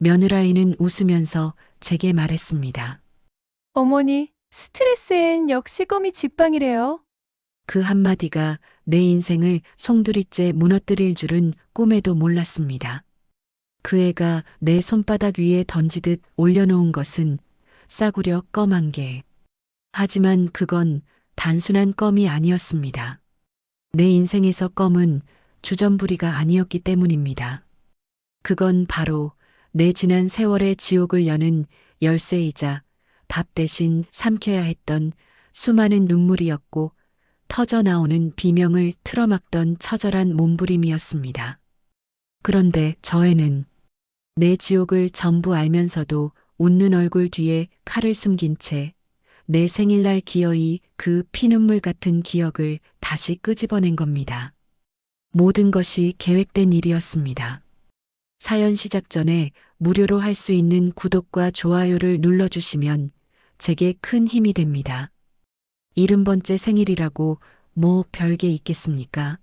며느라이는 웃으면서 제게 말했습니다. 어머니, 스트레스엔 역시 껌이 직방이래요. 그 한마디가 내 인생을 송두리째 무너뜨릴 줄은 꿈에도 몰랐습니다. 그 애가 내 손바닥 위에 던지듯 올려놓은 것은 싸구려 껌 한 개. 하지만 그건 단순한 껌이 아니었습니다. 내 인생에서 껌은 주전부리가 아니었기 때문입니다. 그건 바로 내 지난 세월의 지옥을 여는 열쇠이자 밥 대신 삼켜야 했던 수많은 눈물이었고 터져 나오는 비명을 틀어막던 처절한 몸부림이었습니다. 그런데 저 애는 내 지옥을 전부 알면서도 웃는 얼굴 뒤에 칼을 숨긴 채 내 생일날 기어이 그 피눈물 같은 기억을 다시 끄집어낸 겁니다. 모든 것이 계획된 일이었습니다. 사연 시작 전에 무료로 할 수 있는 구독과 좋아요를 눌러주시면 제게 큰 힘이 됩니다. 70번째 생일이라고 뭐 별게 있겠습니까?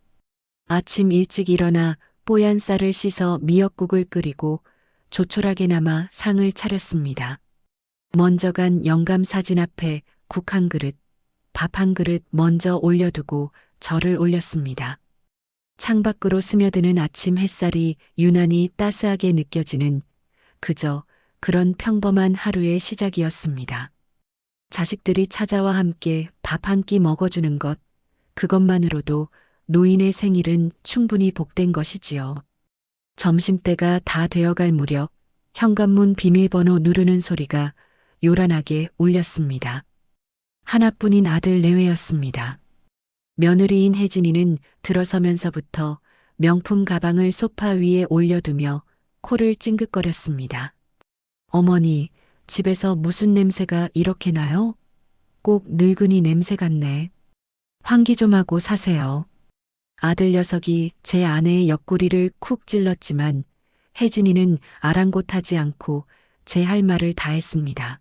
아침 일찍 일어나 뽀얀 쌀을 씻어 미역국을 끓이고 조촐하게나마 상을 차렸습니다. 먼저 간 영감 사진 앞에 국 한 그릇, 밥 한 그릇 먼저 올려두고 절을 올렸습니다. 창밖으로 스며드는 아침 햇살이 유난히 따스하게 느껴지는 그저 그런 평범한 하루의 시작이었습니다. 자식들이 찾아와 함께 밥 한 끼 먹어주는 것, 그것만으로도 노인의 생일은 충분히 복된 것이지요. 점심때가 다 되어갈 무렵 현관문 비밀번호 누르는 소리가 요란하게 울렸습니다. 하나뿐인 아들 내외였습니다. 며느리인 혜진이는 들어서면서부터 명품 가방을 소파 위에 올려두며 코를 찡긋거렸습니다. 어머니, 집에서 무슨 냄새가 이렇게 나요? 꼭 늙은이 냄새 같네. 환기 좀 하고 사세요. 아들 녀석이 제 아내의 옆구리를 쿡 찔렀지만 혜진이는 아랑곳하지 않고 제 할 말을 다 했습니다.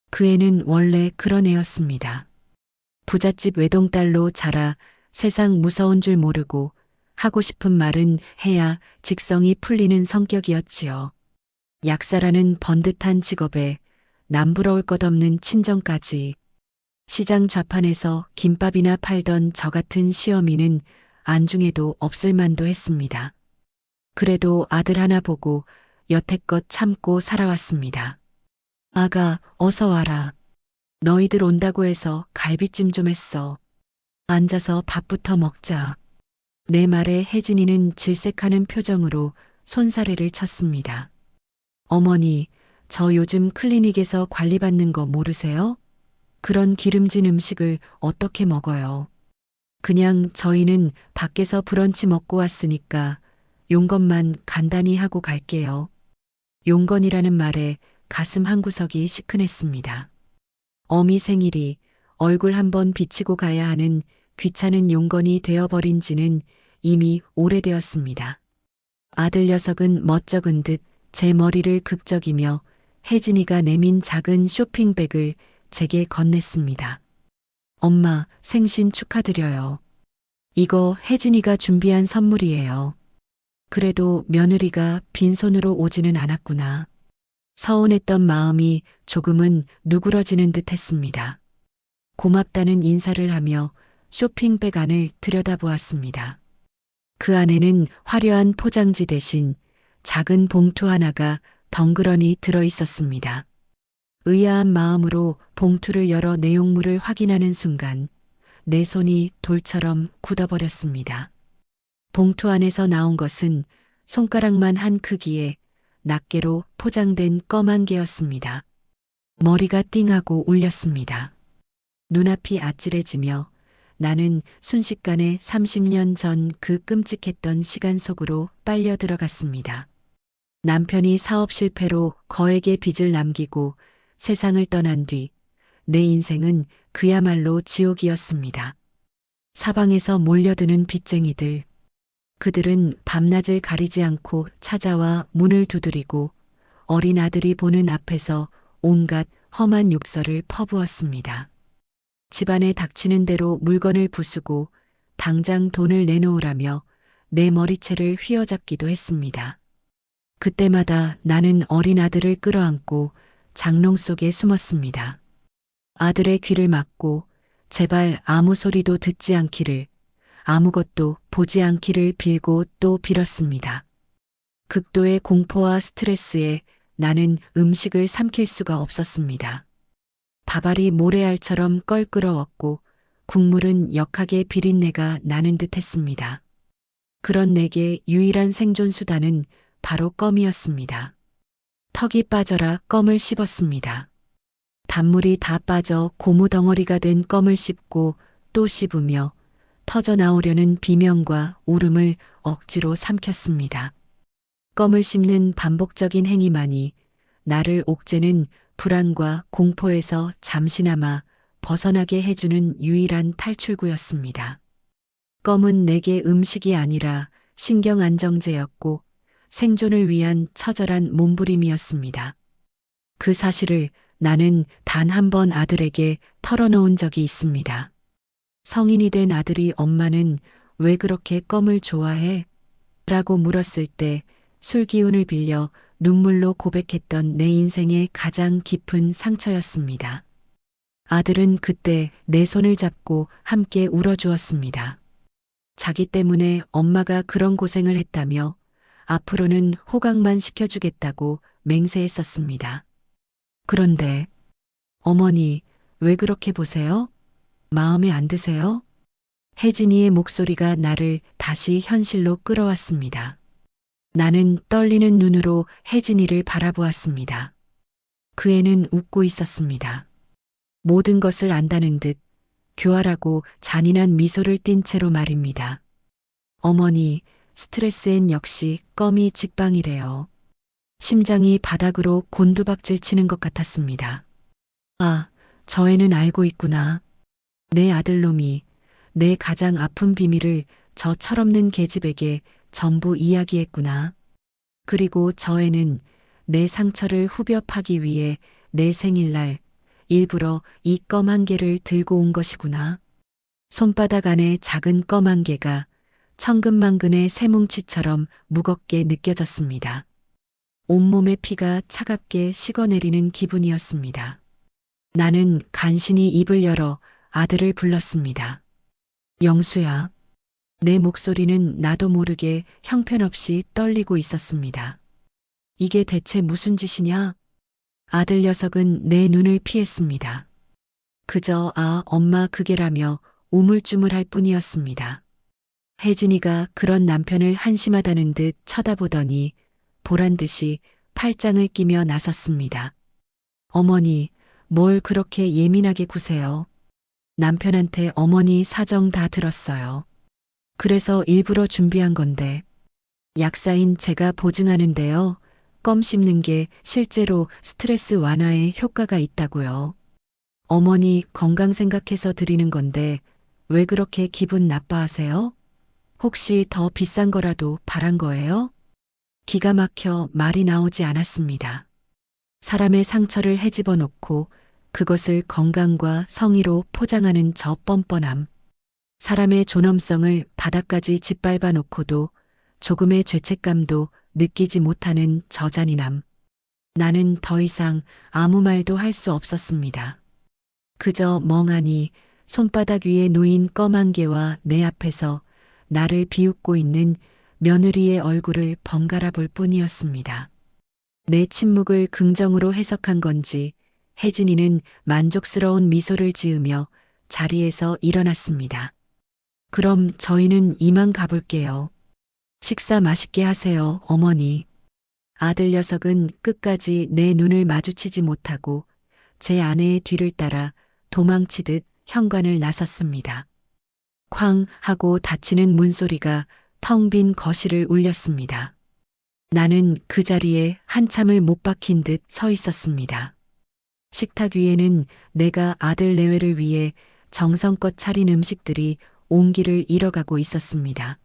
그 애는 원래 그런 애였습니다. 부잣집 외동딸로 자라 세상 무서운 줄 모르고 하고 싶은 말은 해야 직성이 풀리는 성격이었지요. 약사라는 번듯한 직업에 남부러울 것 없는 친정까지 시장 좌판에서 김밥이나 팔던 저 같은 시어미는 안중에도 없을 만도 했습니다. 그래도 아들 하나 보고 여태껏 참고 살아왔습니다. 아가, 어서 와라. 너희들 온다고 해서 갈비찜 좀 했어. 앉아서 밥부터 먹자. 내 말에 혜진이는 질색하는 표정으로 손사래를 쳤습니다. 어머니, 저 요즘 클리닉에서 관리받는 거 모르세요? 그런 기름진 음식을 어떻게 먹어요? 그냥 저희는 밖에서 브런치 먹고 왔으니까 용건만 간단히 하고 갈게요. 용건이라는 말에 가슴 한구석이 시큰했습니다. 어미 생일이 얼굴 한번 비치고 가야 하는 귀찮은 용건이 되어버린 지는 이미 오래되었습니다. 아들 녀석은 멋쩍은 듯 제 머리를 극적이며 혜진이가 내민 작은 쇼핑백을 제게 건넸습니다. 엄마, 생신 축하드려요. 이거 혜진이가 준비한 선물이에요. 그래도 며느리가 빈손으로 오지는 않았구나. 서운했던 마음이 조금은 누그러지는 듯 했습니다. 고맙다는 인사를 하며 쇼핑백 안을 들여다보았습니다. 그 안에는 화려한 포장지 대신 작은 봉투 하나가 덩그러니 들어 있었습니다. 의아한 마음으로 봉투를 열어 내용물을 확인하는 순간 내 손이 돌처럼 굳어버렸습니다. 봉투 안에서 나온 것은 손가락만 한 크기의 낱개로 포장된 껌 한 개였습니다. 머리가 띵하고 울렸습니다. 눈앞이 아찔해지며 나는 순식간에 30년 전 그 끔찍했던 시간 속으로 빨려 들어갔습니다. 남편이 사업 실패로 거액의 빚을 남기고 세상을 떠난 뒤 내 인생은 그야말로 지옥이었습니다. 사방에서 몰려드는 빚쟁이들. 그들은 밤낮을 가리지 않고 찾아와 문을 두드리고 어린 아들이 보는 앞에서 온갖 험한 욕설을 퍼부었습니다. 집안에 닥치는 대로 물건을 부수고 당장 돈을 내놓으라며 내 머리채를 휘어잡기도 했습니다. 그때마다 나는 어린 아들을 끌어안고 장롱 속에 숨었습니다. 아들의 귀를 막고 제발 아무 소리도 듣지 않기를, 아무것도 보지 않기를 빌고 또 빌었습니다. 극도의 공포와 스트레스에 나는 음식을 삼킬 수가 없었습니다. 밥알이 모래알처럼 껄끄러웠고 국물은 역하게 비린내가 나는 듯했습니다. 그런 내게 유일한 생존 수단은 바로 껌이었습니다. 턱이 빠져라 껌을 씹었습니다. 단물이 다 빠져 고무 덩어리가 된 껌을 씹고 또 씹으며 터져 나오려는 비명과 울음을 억지로 삼켰습니다. 껌을 씹는 반복적인 행위만이 나를 옥죄는 불안과 공포에서 잠시나마 벗어나게 해주는 유일한 탈출구였습니다. 껌은 내게 음식이 아니라 신경 안정제였고 생존을 위한 처절한 몸부림이었습니다. 그 사실을 나는 단 한 번 아들에게 털어놓은 적이 있습니다. 성인이 된 아들이 엄마는 왜 그렇게 껌을 좋아해? 라고 물었을 때 술 기운을 빌려 눈물로 고백했던 내 인생의 가장 깊은 상처였습니다. 아들은 그때 내 손을 잡고 함께 울어주었습니다. 자기 때문에 엄마가 그런 고생을 했다며 앞으로는 호강만 시켜주겠다고 맹세했었습니다. 그런데 어머니 왜 그렇게 보세요? 마음에 안 드세요? 혜진이의 목소리가 나를 다시 현실로 끌어왔습니다. 나는 떨리는 눈으로 혜진이를 바라보았습니다. 그 애는 웃고 있었습니다. 모든 것을 안다는 듯 교활하고 잔인한 미소를 띤 채로 말입니다. 어머니, 스트레스엔 역시 껌이 직방이래요. 심장이 바닥으로 곤두박질 치는 것 같았습니다. 아, 저 애는 알고 있구나. 내 아들놈이 내 가장 아픈 비밀을 저 철없는 계집에게 전부 이야기했구나. 그리고 저 애는 내 상처를 후벼 파기 위해 내 생일날 일부러 이 껌 한 개를 들고 온 것이구나. 손바닥 안에 작은 껌 한 개가 천근만근의 쇠뭉치처럼 무겁게 느껴졌습니다. 온몸의 피가 차갑게 식어내리는 기분이었습니다. 나는 간신히 입을 열어 아들을 불렀습니다. 영수야. 내 목소리는 나도 모르게 형편없이 떨리고 있었습니다. 이게 대체 무슨 짓이냐? 아들 녀석은 내 눈을 피했습니다. 그저 엄마 그게라며 우물쭈물할 뿐이었습니다. 혜진이가 그런 남편을 한심하다는 듯 쳐다보더니 보란 듯이 팔짱을 끼며 나섰습니다. 어머니, 뭘 그렇게 예민하게 구세요? 남편한테 어머니 사정 다 들었어요. 그래서 일부러 준비한 건데 약사인 제가 보증하는데요. 껌 씹는 게 실제로 스트레스 완화에 효과가 있다고요. 어머니 건강 생각해서 드리는 건데 왜 그렇게 기분 나빠하세요? 혹시 더 비싼 거라도 바란 거예요? 기가 막혀 말이 나오지 않았습니다. 사람의 상처를 헤집어 놓고 그것을 건강과 성의로 포장하는 저 뻔뻔함. 사람의 존엄성을 바닥까지 짓밟아 놓고도 조금의 죄책감도 느끼지 못하는 저 잔인함. 나는 더 이상 아무 말도 할 수 없었습니다. 그저 멍하니 손바닥 위에 놓인 껌 한 개와 내 앞에서 나를 비웃고 있는 며느리의 얼굴을 번갈아 볼 뿐이었습니다. 내 침묵을 긍정으로 해석한 건지 혜진이는 만족스러운 미소를 지으며 자리에서 일어났습니다. 그럼 저희는 이만 가볼게요. 식사 맛있게 하세요, 어머니. 아들 녀석은 끝까지 내 눈을 마주치지 못하고 제 아내의 뒤를 따라 도망치듯 현관을 나섰습니다. 쾅 하고 닫히는 문소리가 텅 빈 거실을 울렸습니다. 나는 그 자리에 한참을 못 박힌 듯 서 있었습니다. 식탁 위에는 내가 아들 내외를 위해 정성껏 차린 음식들이 온기를 잃어가고 있었습니다.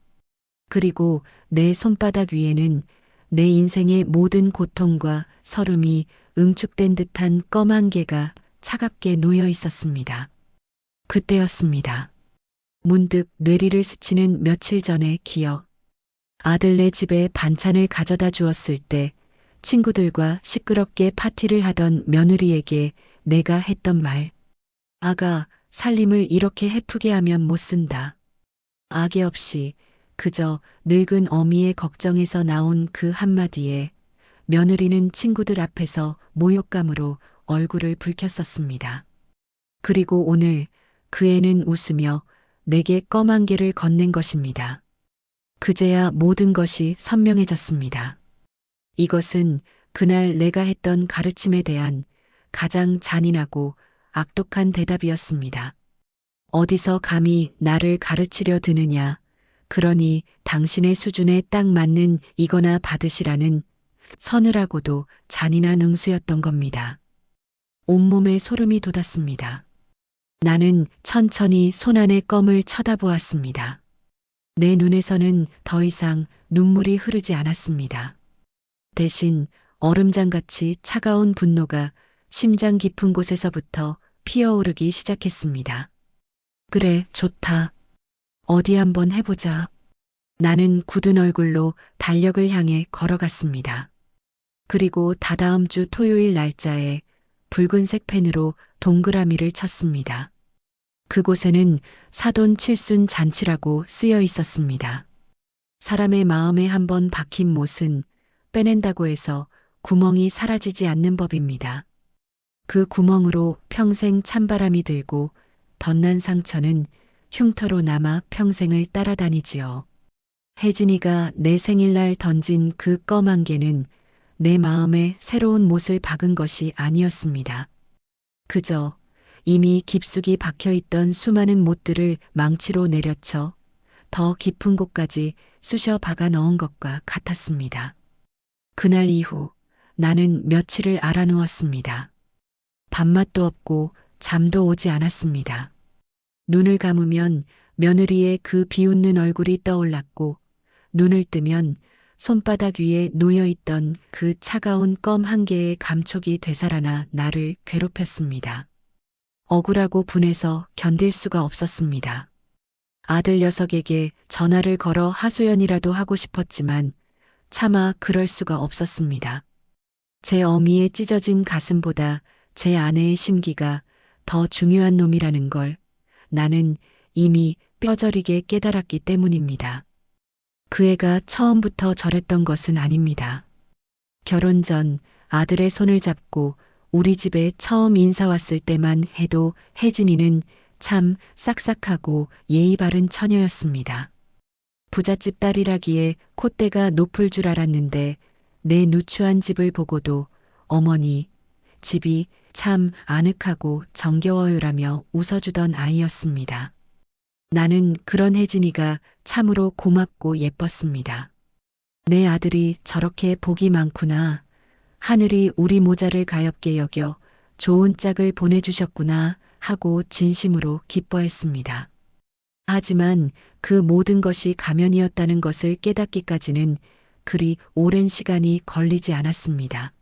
그리고 내 손바닥 위에는 내 인생의 모든 고통과 서름이 응축된 듯한 껌 한 개가 차갑게 놓여 있었습니다. 그때였습니다. 문득 뇌리를 스치는 며칠 전의 기억. 아들네 집에 반찬을 가져다 주었을 때 친구들과 시끄럽게 파티를 하던 며느리에게 내가 했던 말. 아가, 살림을 이렇게 해프게 하면 못 쓴다. 아기 없이 그저 늙은 어미의 걱정에서 나온 그 한마디에 며느리는 친구들 앞에서 모욕감으로 얼굴을 붉혔었습니다. 그리고 오늘 그 애는 웃으며 내게 껌한 개를 건넨 것입니다. 그제야 모든 것이 선명해졌습니다. 이것은 그날 내가 했던 가르침에 대한 가장 잔인하고 악독한 대답이었습니다. 어디서 감히 나를 가르치려 드느냐. 그러니 당신의 수준에 딱 맞는 이거나 받으시라는 서늘하고도 잔인한 응수였던 겁니다. 온몸에 소름이 돋았습니다. 나는 천천히 손안의 껌을 쳐다보았습니다. 내 눈에서는 더 이상 눈물이 흐르지 않았습니다. 대신 얼음장같이 차가운 분노가 심장 깊은 곳에서부터 피어오르기 시작했습니다. 그래, 좋다. 어디 한번 해보자. 나는 굳은 얼굴로 달력을 향해 걸어갔습니다. 그리고 다다음 주 토요일 날짜에 붉은색 펜으로 동그라미를 쳤습니다. 그곳에는 사돈 칠순 잔치라고 쓰여 있었습니다. 사람의 마음에 한번 박힌 못은 빼낸다고 해서 구멍이 사라지지 않는 법입니다. 그 구멍으로 평생 찬바람이 들고 덧난 상처는 흉터로 남아 평생을 따라다니지요. 혜진이가 내 생일날 던진 그 껌한 개는 내 마음에 새로운 못을 박은 것이 아니었습니다. 그저 이미 깊숙이 박혀있던 수많은 못들을 망치로 내려쳐 더 깊은 곳까지 쑤셔 박아 넣은 것과 같았습니다. 그날 이후 나는 며칠을 앓아누웠습니다. 밥맛도 없고 잠도 오지 않았습니다. 눈을 감으면 며느리의 그 비웃는 얼굴이 떠올랐고 눈을 뜨면 손바닥 위에 놓여있던 그 차가운 껌 한 개의 감촉이 되살아나 나를 괴롭혔습니다. 억울하고 분해서 견딜 수가 없었습니다. 아들 녀석에게 전화를 걸어 하소연이라도 하고 싶었지만 차마 그럴 수가 없었습니다. 제 어미의 찢어진 가슴보다 제 아내의 심기가 더 중요한 놈이라는 걸 나는 이미 뼈저리게 깨달았기 때문입니다. 그 애가 처음부터 저랬던 것은 아닙니다. 결혼 전 아들의 손을 잡고 우리 집에 처음 인사 왔을 때만 해도 혜진이는 참 싹싹하고 예의 바른 처녀였습니다. 부잣집 딸이라기에 콧대가 높을 줄 알았는데 내 누추한 집을 보고도 어머니, 집이 참 아늑하고 정겨워요라며 웃어주던 아이였습니다. 나는 그런 혜진이가 참으로 고맙고 예뻤습니다. 내 아들이 저렇게 복이 많구나. 하늘이 우리 모자를 가엾게 여겨 좋은 짝을 보내주셨구나 하고 진심으로 기뻐했습니다. 하지만 그 모든 것이 가면이었다는 것을 깨닫기까지는 그리 오랜 시간이 걸리지 않았습니다.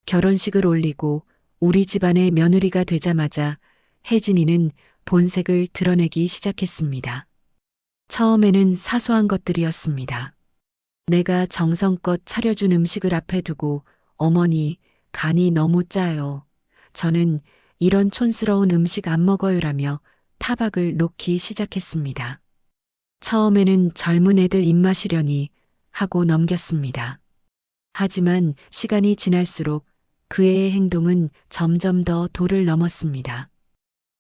결혼식을 올리고 우리 집안의 며느리가 되자마자 혜진이는 본색을 드러내기 시작했습니다. 처음에는 사소한 것들이었습니다. 내가 정성껏 차려준 음식을 앞에 두고 어머니, 간이 너무 짜요. 저는 이런 촌스러운 음식 안 먹어요라며 타박을 놓기 시작했습니다. 처음에는 젊은 애들 입맛이려니 하고 넘겼습니다. 하지만 시간이 지날수록 그 애의 행동은 점점 더 도를 넘었습니다.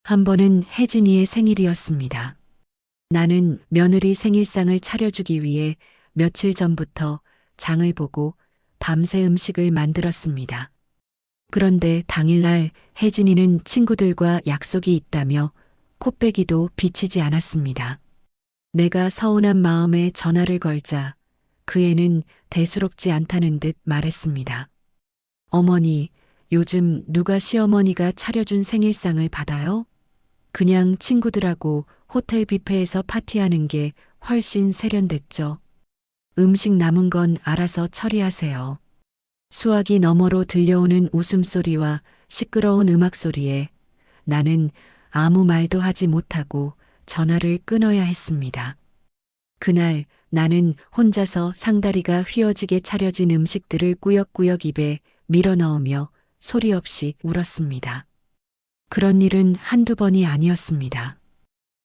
한 번은 혜진이의 생일이었습니다. 나는 며느리 생일상을 차려주기 위해 며칠 전부터 장을 보고 밤새 음식을 만들었습니다. 그런데 당일날 혜진이는 친구들과 약속이 있다며 코빼기도 비치지 않았습니다. 내가 서운한 마음에 전화를 걸자 그 애는 대수롭지 않다는 듯 말했습니다. 어머니, 요즘 누가 시어머니가 차려준 생일상을 받아요? 그냥 친구들하고 호텔 뷔페에서 파티하는 게 훨씬 세련됐죠. 음식 남은 건 알아서 처리하세요. 수화기 너머로 들려오는 웃음소리와 시끄러운 음악소리에 나는 아무 말도 하지 못하고 전화를 끊어야 했습니다. 그날 나는 혼자서 상다리가 휘어지게 차려진 음식들을 꾸역꾸역 입에 밀어 넣으며 소리 없이 울었습니다. 그런 일은 한두 번이 아니었습니다.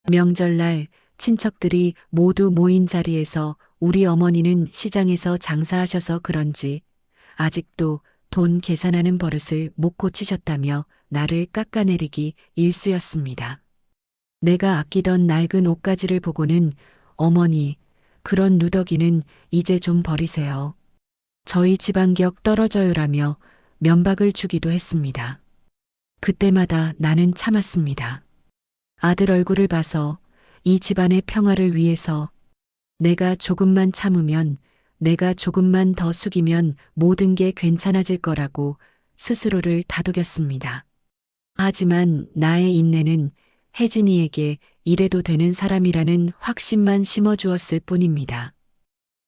명절날 친척들이 모두 모인 자리에서 우리 어머니는 시장에서 장사하셔서 그런지 아직도 돈 계산하는 버릇을 못 고치셨다며 나를 깎아내리기 일쑤였습니다. 내가 아끼던 낡은 옷가지를 보고는 어머니, 그런 누더기는 이제 좀 버리세요. 저희 집안격 떨어져요라며 면박을 주기도 했습니다. 그때마다 나는 참았습니다. 아들 얼굴을 봐서 이 집안의 평화를 위해서 내가 조금만 참으면, 내가 조금만 더 숙이면 모든 게 괜찮아질 거라고 스스로를 다독였습니다. 하지만 나의 인내는 혜진이에게 이래도 되는 사람이라는 확신만 심어주었을 뿐입니다.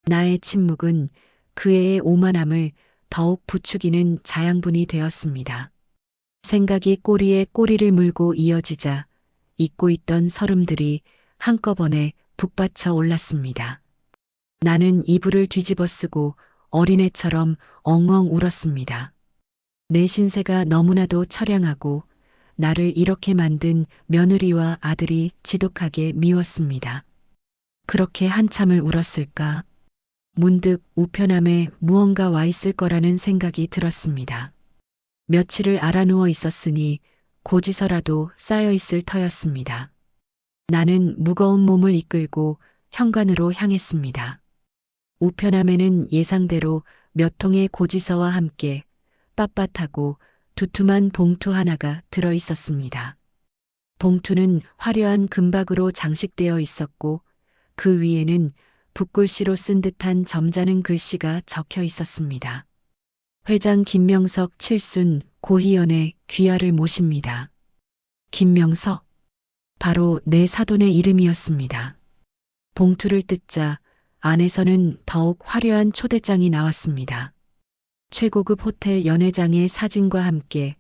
나의 침묵은 그 애의 오만함을 더욱 부추기는 자양분이 되었습니다. 생각이 꼬리에 꼬리를 물고 이어지자 잊고 있던 설움들이 한꺼번에 북받쳐 올랐습니다. 나는 이불을 뒤집어 쓰고 어린애처럼 엉엉 울었습니다. 내 신세가 너무나도 처량하고 나를 이렇게 만든 며느리와 아들이 지독하게 미웠습니다. 그렇게 한참을 울었을까? 문득 우편함에 무언가 와 있을 거라는 생각이 들었습니다. 며칠을 알아누워 있었으니 고지서라도 쌓여 있을 터였습니다. 나는 무거운 몸을 이끌고 현관으로 향했습니다. 우편함에는 예상대로 몇 통의 고지서와 함께 빳빳하고 두툼한 봉투 하나가 들어 있었습니다. 봉투는 화려한 금박으로 장식되어 있었고 그 위에는 붓글씨로 쓴 듯한 점잖은 글씨가 적혀 있었습니다. 회장 김명석 칠순 고희연의 귀하를 모십니다. 김명석? 바로 내 사돈의 이름이었습니다. 봉투를 뜯자 안에서는 더욱 화려한 초대장이 나왔습니다. 최고급 호텔 연회장의 사진과 함께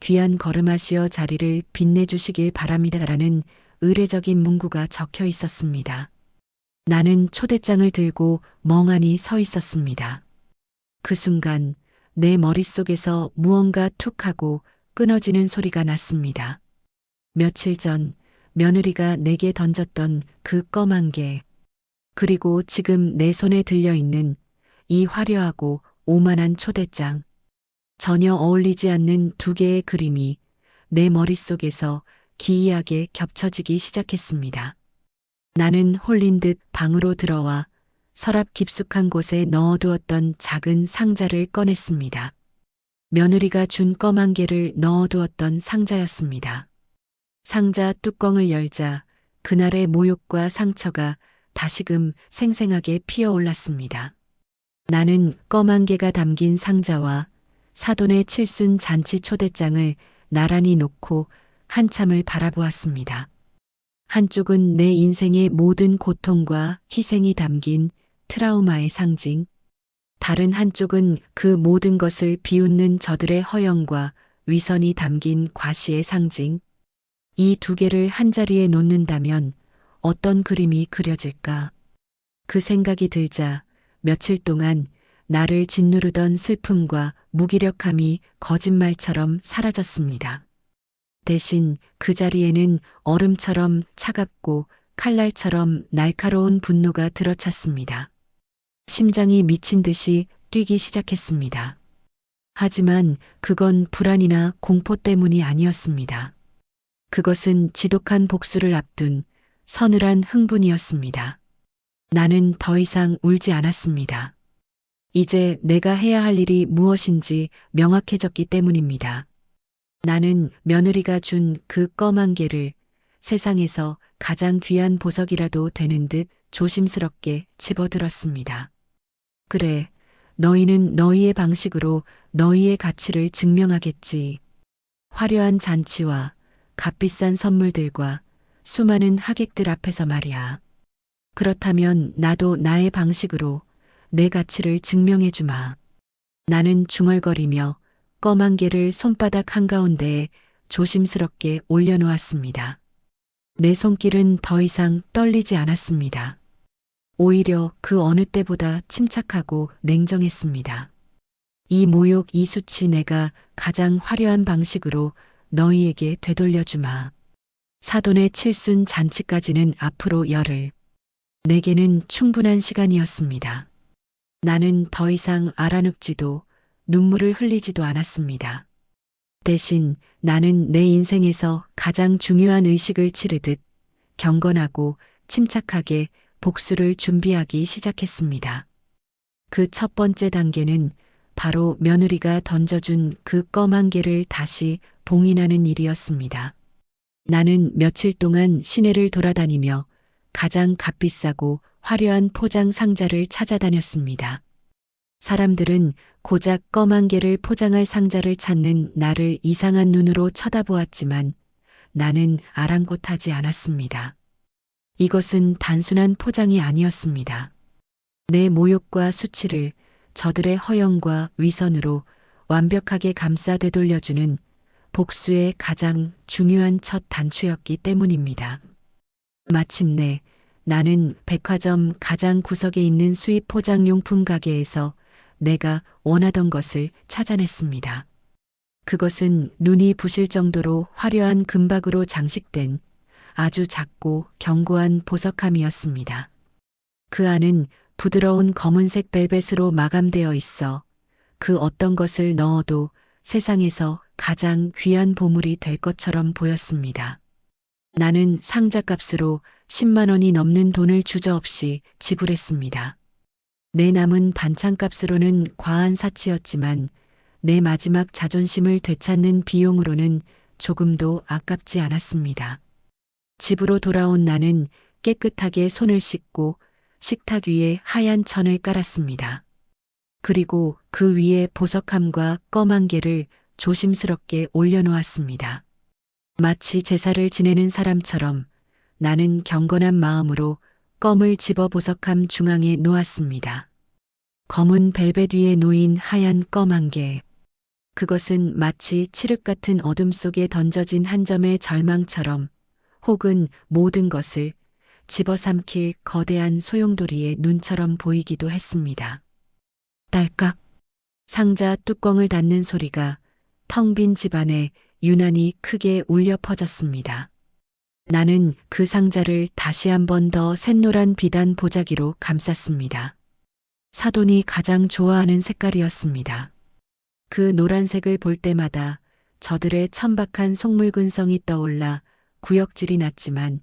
귀한 걸음하시어 자리를 빛내주시길 바랍니다라는 의례적인 문구가 적혀 있었습니다. 나는 초대장을 들고 멍하니 서 있었습니다. 그 순간 내 머릿속에서 무언가 툭 하고 끊어지는 소리가 났습니다. 며칠 전 며느리가 내게 던졌던 그 검은 개, 그리고 지금 내 손에 들려있는 이 화려하고 오만한 초대장, 전혀 어울리지 않는 두 개의 그림이 내 머릿속에서 기이하게 겹쳐지기 시작했습니다. 나는 홀린 듯 방으로 들어와 서랍 깊숙한 곳에 넣어두었던 작은 상자를 꺼냈습니다. 며느리가 준 검은 개를 넣어두었던 상자였습니다. 상자 뚜껑을 열자 그날의 모욕과 상처가 다시금 생생하게 피어올랐습니다. 나는 검은 개가 담긴 상자와 사돈의 칠순 잔치 초대장을 나란히 놓고 한참을 바라보았습니다. 한쪽은 내 인생의 모든 고통과 희생이 담긴 트라우마의 상징, 다른 한쪽은 그 모든 것을 비웃는 저들의 허영과 위선이 담긴 과시의 상징. 이 두 개를 한자리에 놓는다면 어떤 그림이 그려질까? 그 생각이 들자 며칠 동안 나를 짓누르던 슬픔과 무기력함이 거짓말처럼 사라졌습니다. 대신 그 자리에는 얼음처럼 차갑고 칼날처럼 날카로운 분노가 들어찼습니다. 심장이 미친 듯이 뛰기 시작했습니다. 하지만 그건 불안이나 공포 때문이 아니었습니다. 그것은 지독한 복수를 앞둔 서늘한 흥분이었습니다. 나는 더 이상 울지 않았습니다. 이제 내가 해야 할 일이 무엇인지 명확해졌기 때문입니다. 나는 며느리가 준 그 검은 개를 세상에서 가장 귀한 보석이라도 되는 듯 조심스럽게 집어들었습니다. 그래, 너희는 너희의 방식으로 너희의 가치를 증명하겠지. 화려한 잔치와 값비싼 선물들과 수많은 하객들 앞에서 말이야. 그렇다면 나도 나의 방식으로 내 가치를 증명해 주마. 나는 중얼거리며 검은 개를 손바닥 한가운데에 조심스럽게 올려놓았습니다. 내 손길은 더 이상 떨리지 않았습니다. 오히려 그 어느 때보다 침착하고 냉정했습니다. 이 모욕, 이 수치 내가 가장 화려한 방식으로 너희에게 되돌려주마. 사돈의 칠순 잔치까지는 앞으로 열흘. 내게는 충분한 시간이었습니다. 나는 더 이상 알아눕지도 눈물을 흘리지도 않았습니다. 대신 나는 내 인생에서 가장 중요한 의식을 치르듯 경건하고 침착하게 복수를 준비하기 시작했습니다. 그 첫 번째 단계는 바로 며느리가 던져준 그 껌 한 개를 다시 봉인하는 일이었습니다. 나는 며칠 동안 시내를 돌아다니며 가장 값비싸고 화려한 포장 상자를 찾아다녔습니다. 사람들은 고작 껌 한 개를 포장할 상자를 찾는 나를 이상한 눈으로 쳐다보았지만 나는 아랑곳하지 않았습니다. 이것은 단순한 포장이 아니었습니다. 내 모욕과 수치를 저들의 허영과 위선으로 완벽하게 감싸 되돌려주는 복수의 가장 중요한 첫 단추였기 때문입니다. 마침내 나는 백화점 가장 구석에 있는 수입 포장용품 가게에서 내가 원하던 것을 찾아냈습니다. 그것은 눈이 부실 정도로 화려한 금박으로 장식된 아주 작고 견고한 보석함이었습니다. 그 안은 부드러운 검은색 벨벳으로 마감되어 있어 그 어떤 것을 넣어도 세상에서 가장 귀한 보물이 될 것처럼 보였습니다. 나는 상자값으로 10만 원이 넘는 돈을 주저없이 지불했습니다. 내 남은 반찬값으로는 과한 사치였지만 내 마지막 자존심을 되찾는 비용으로는 조금도 아깝지 않았습니다. 집으로 돌아온 나는 깨끗하게 손을 씻고 식탁 위에 하얀 천을 깔았습니다. 그리고 그 위에 보석함과 껌 한 개를 조심스럽게 올려놓았습니다. 마치 제사를 지내는 사람처럼 나는 경건한 마음으로 껌을 집어 보석함 중앙에 놓았습니다. 검은 벨벳 위에 놓인 하얀 껌 한 개. 그것은 마치 칠흑 같은 어둠 속에 던져진 한 점의 절망처럼 혹은 모든 것을 집어삼킬 거대한 소용돌이의 눈처럼 보이기도 했습니다. 딸깍. 상자 뚜껑을 닫는 소리가 텅 빈 집안에 유난히 크게 울려 퍼졌습니다. 나는 그 상자를 다시 한 번 더 샛노란 비단 보자기로 감쌌습니다. 사돈이 가장 좋아하는 색깔이었습니다. 그 노란색을 볼 때마다 저들의 천박한 속물근성이 떠올라 구역질이 났지만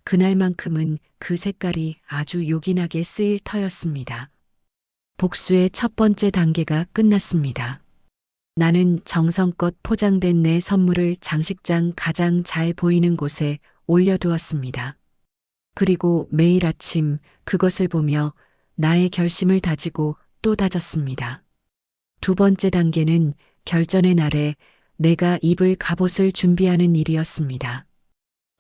그날만큼은 그 색깔이 아주 요긴하게 쓰일 터였습니다. 복수의 첫 번째 단계가 끝났습니다. 나는 정성껏 포장된 내 선물을 장식장 가장 잘 보이는 곳에 올려두었습니다. 그리고 매일 아침 그것을 보며 나의 결심을 다지고 또 다졌습니다. 두 번째 단계는 결전의 날에 내가 입을 갑옷을 준비하는 일이었습니다.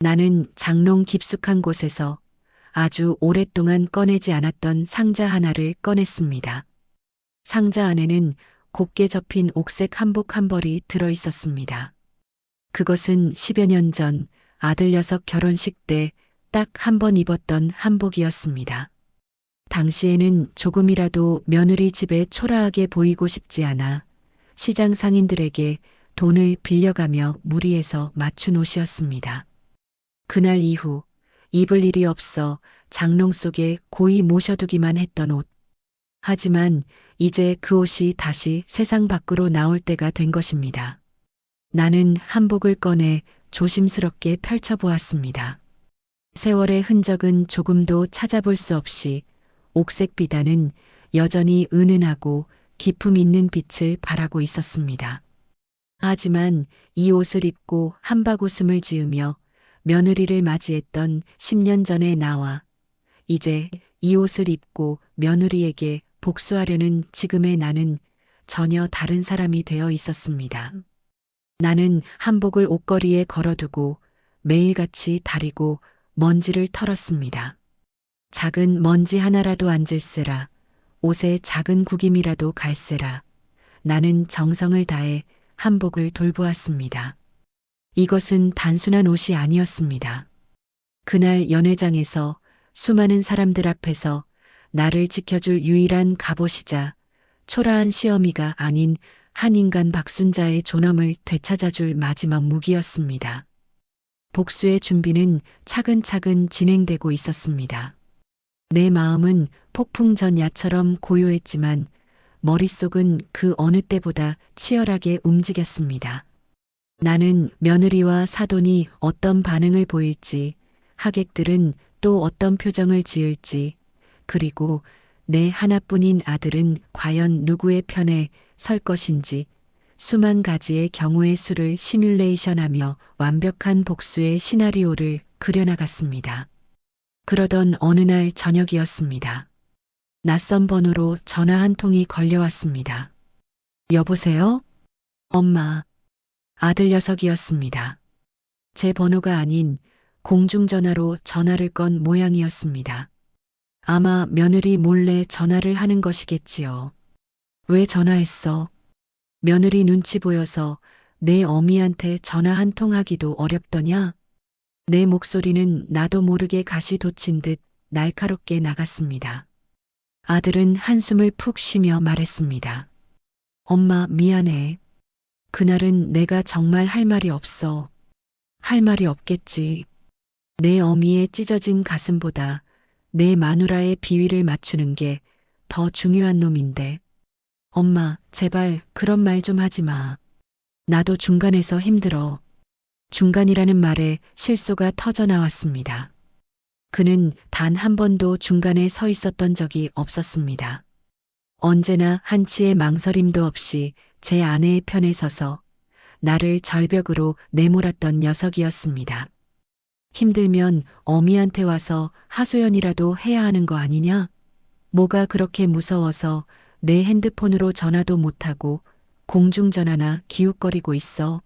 나는 장롱 깊숙한 곳에서 아주 오랫동안 꺼내지 않았던 상자 하나를 꺼냈습니다. 상자 안에는 곱게 접힌 옥색 한복 한 벌이 들어 있었습니다. 그것은 10여 년 전 아들 녀석 결혼식 때 딱 한 번 입었던 한복이었습니다. 당시에는 조금이라도 며느리 집에 초라하게 보이고 싶지 않아 시장 상인들에게 돈을 빌려가며 무리해서 맞춘 옷이었습니다. 그날 이후 입을 일이 없어 장롱 속에 고이 모셔두기만 했던 옷. 하지만 이제 그 옷이 다시 세상 밖으로 나올 때가 된 것입니다. 나는 한복을 꺼내 조심스럽게 펼쳐보았습니다. 세월의 흔적은 조금도 찾아볼 수 없이 옥색 비단은 여전히 은은하고 기품 있는 빛을 발하고 있었습니다. 하지만 이 옷을 입고 한바구음을 지으며 며느리를 맞이했던 10년 전의 나와 이제 이 옷을 입고 며느리에게 복수하려는 지금의 나는 전혀 다른 사람이 되어 있었습니다. 나는 한복을 옷걸이에 걸어두고 매일같이 다리고 먼지를 털었습니다. 작은 먼지 하나라도 앉을세라, 옷에 작은 구김이라도 갈세라. 나는 정성을 다해 한복을 돌보았습니다. 이것은 단순한 옷이 아니었습니다. 그날 연회장에서 수많은 사람들 앞에서 나를 지켜줄 유일한 갑옷이자 초라한 시어미가 아닌 한 인간 박순자의 존엄을 되찾아줄 마지막 무기였습니다. 복수의 준비는 차근차근 진행되고 있었습니다. 내 마음은 폭풍 전야처럼 고요했지만 머릿속은 그 어느 때보다 치열하게 움직였습니다. 나는 며느리와 사돈이 어떤 반응을 보일지, 하객들은 또 어떤 표정을 지을지, 그리고 내 하나뿐인 아들은 과연 누구의 편에 설 것인지 수만 가지의 경우의 수를 시뮬레이션하며 완벽한 복수의 시나리오를 그려나갔습니다. 그러던 어느 날 저녁이었습니다. 낯선 번호로 전화 한 통이 걸려왔습니다. 여보세요? 엄마. 아들 녀석이었습니다. 제 번호가 아닌 공중전화로 전화를 건 모양이었습니다. 아마 며느리 몰래 전화를 하는 것이겠지요. 왜 전화했어? 며느리 눈치 보여서 내 어미한테 전화 한 통 하기도 어렵더냐? 내 목소리는 나도 모르게 가시 돋친 듯 날카롭게 나갔습니다. 아들은 한숨을 푹 쉬며 말했습니다. 엄마, 미안해. 그날은 내가 정말 할 말이 없어. 할 말이 없겠지. 내 어미의 찢어진 가슴보다 내 마누라의 비위를 맞추는 게 더 중요한 놈인데. 엄마, 제발 그런 말 좀 하지 마. 나도 중간에서 힘들어. 중간이라는 말에 실소가 터져 나왔습니다. 그는 단 한 번도 중간에 서 있었던 적이 없었습니다. 언제나 한치의 망설임도 없이 제 아내의 편에 서서 나를 절벽으로 내몰았던 녀석이었습니다. 힘들면 어미한테 와서 하소연이라도 해야 하는 거 아니냐? 뭐가 그렇게 무서워서 내 핸드폰으로 전화도 못하고 공중전화나 기웃거리고 있어?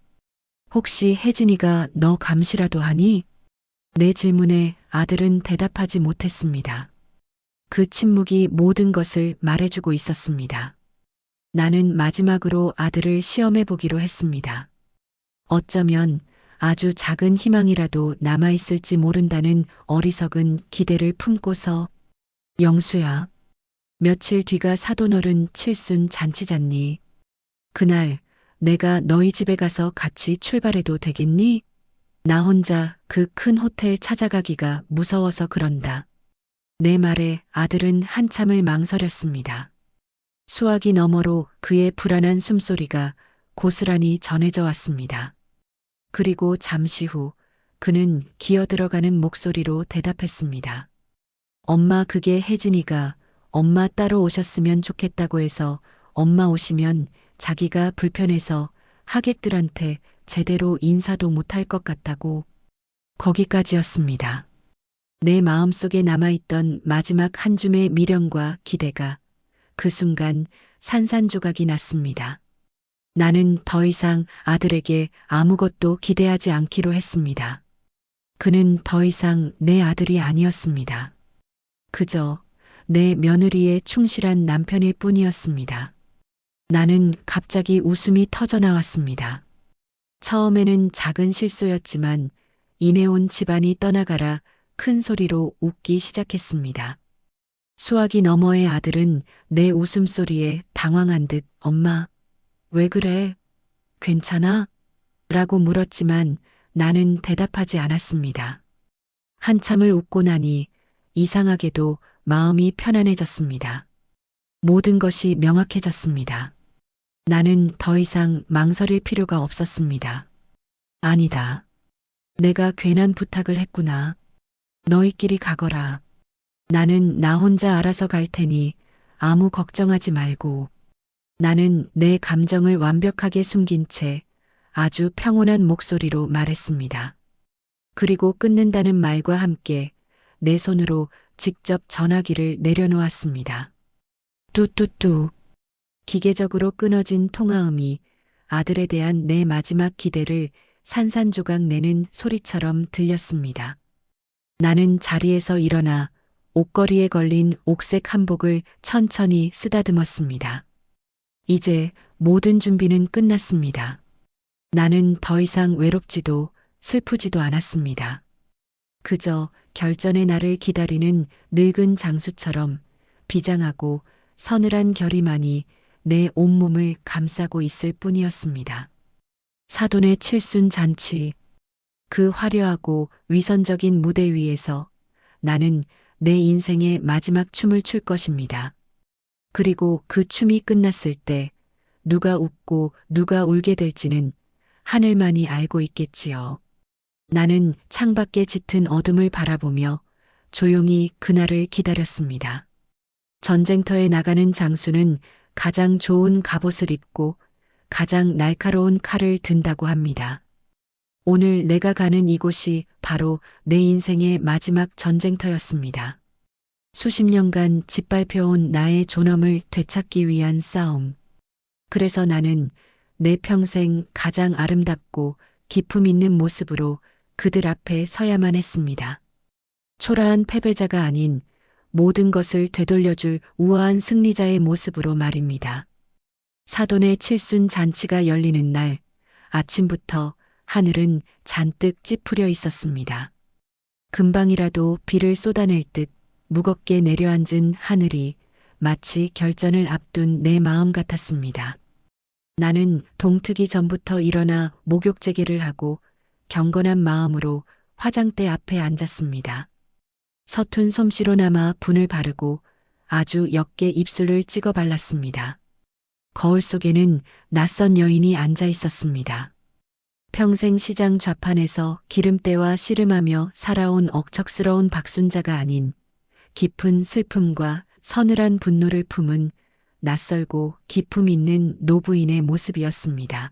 혹시 혜진이가 너 감시라도 하니? 내 질문에 아들은 대답하지 못했습니다. 그 침묵이 모든 것을 말해주고 있었습니다. 나는 마지막으로 아들을 시험해 보기로 했습니다. 어쩌면 아주 작은 희망이라도 남아있을지 모른다는 어리석은 기대를 품고서 영수야, 며칠 뒤가 사돈어른 칠순 잔치잖니. 그날 내가 너희 집에 가서 같이 출발해도 되겠니? 나 혼자 그 큰 호텔 찾아가기가 무서워서 그런다. 내 말에 아들은 한참을 망설였습니다. 수화기 너머로 그의 불안한 숨소리가 고스란히 전해져 왔습니다. 그리고 잠시 후 그는 기어들어가는 목소리로 대답했습니다. 엄마, 그게 혜진이가 엄마 따로 오셨으면 좋겠다고 해서 엄마 오시면 자기가 불편해서 하객들한테 제대로 인사도 못할 것 같다고. 거기까지였습니다. 내 마음속에 남아있던 마지막 한 줌의 미련과 기대가 그 순간 산산조각이 났습니다. 나는 더 이상 아들에게 아무것도 기대하지 않기로 했습니다. 그는 더 이상 내 아들이 아니었습니다. 그저 내 며느리의 충실한 남편일 뿐이었습니다. 나는 갑자기 웃음이 터져 나왔습니다. 처음에는 작은 실수였지만 이내 온 집안이 떠나가라 큰 소리로 웃기 시작했습니다. 수화기 너머의 아들은 내 웃음소리에 당황한 듯 엄마, 왜 그래? 괜찮아? 라고 물었지만 나는 대답하지 않았습니다. 한참을 웃고 나니 이상하게도 마음이 편안해졌습니다. 모든 것이 명확해졌습니다. 나는 더 이상 망설일 필요가 없었습니다. 아니다. 내가 괜한 부탁을 했구나. 너희끼리 가거라. 나는 나 혼자 알아서 갈 테니 아무 걱정하지 말고. 나는 내 감정을 완벽하게 숨긴 채 아주 평온한 목소리로 말했습니다. 그리고 끊는다는 말과 함께 내 손으로 직접 전화기를 내려놓았습니다. 뚜뚜뚜. 기계적으로 끊어진 통화음이 아들에 대한 내 마지막 기대를 산산조각 내는 소리처럼 들렸습니다. 나는 자리에서 일어나 옷걸이에 걸린 옥색 한복을 천천히 쓰다듬었습니다. 이제 모든 준비는 끝났습니다. 나는 더 이상 외롭지도 슬프지도 않았습니다. 그저 결전의 날을 기다리는 늙은 장수처럼 비장하고 서늘한 결의만이 내 온몸을 감싸고 있을 뿐이었습니다. 사돈의 칠순 잔치. 그 화려하고 위선적인 무대 위에서 나는 내 인생의 마지막 춤을 출 것입니다. 그리고 그 춤이 끝났을 때 누가 웃고 누가 울게 될지는 하늘만이 알고 있겠지요. 나는 창밖에 짙은 어둠을 바라보며 조용히 그날을 기다렸습니다. 전쟁터에 나가는 장수는 가장 좋은 갑옷을 입고 가장 날카로운 칼을 든다고 합니다. 오늘 내가 가는 이곳이 바로 내 인생의 마지막 전쟁터였습니다. 수십 년간 짓밟혀온 나의 존엄을 되찾기 위한 싸움. 그래서 나는 내 평생 가장 아름답고 기품 있는 모습으로 그들 앞에 서야만 했습니다. 초라한 패배자가 아닌 모든 것을 되돌려줄 우아한 승리자의 모습으로 말입니다. 사돈의 칠순 잔치가 열리는 날 아침부터 하늘은 잔뜩 찌푸려 있었습니다. 금방이라도 비를 쏟아낼 듯 무겁게 내려앉은 하늘이 마치 결전을 앞둔 내 마음 같았습니다. 나는 동트기 전부터 일어나 목욕제기를 하고 경건한 마음으로 화장대 앞에 앉았습니다. 서툰 솜씨로나마 분을 바르고 아주 옅게 입술을 찍어 발랐습니다. 거울 속에는 낯선 여인이 앉아 있었습니다. 평생 시장 좌판에서 기름때와 씨름하며 살아온 억척스러운 박순자가 아닌 깊은 슬픔과 서늘한 분노를 품은 낯설고 기품 있는 노부인의 모습이었습니다.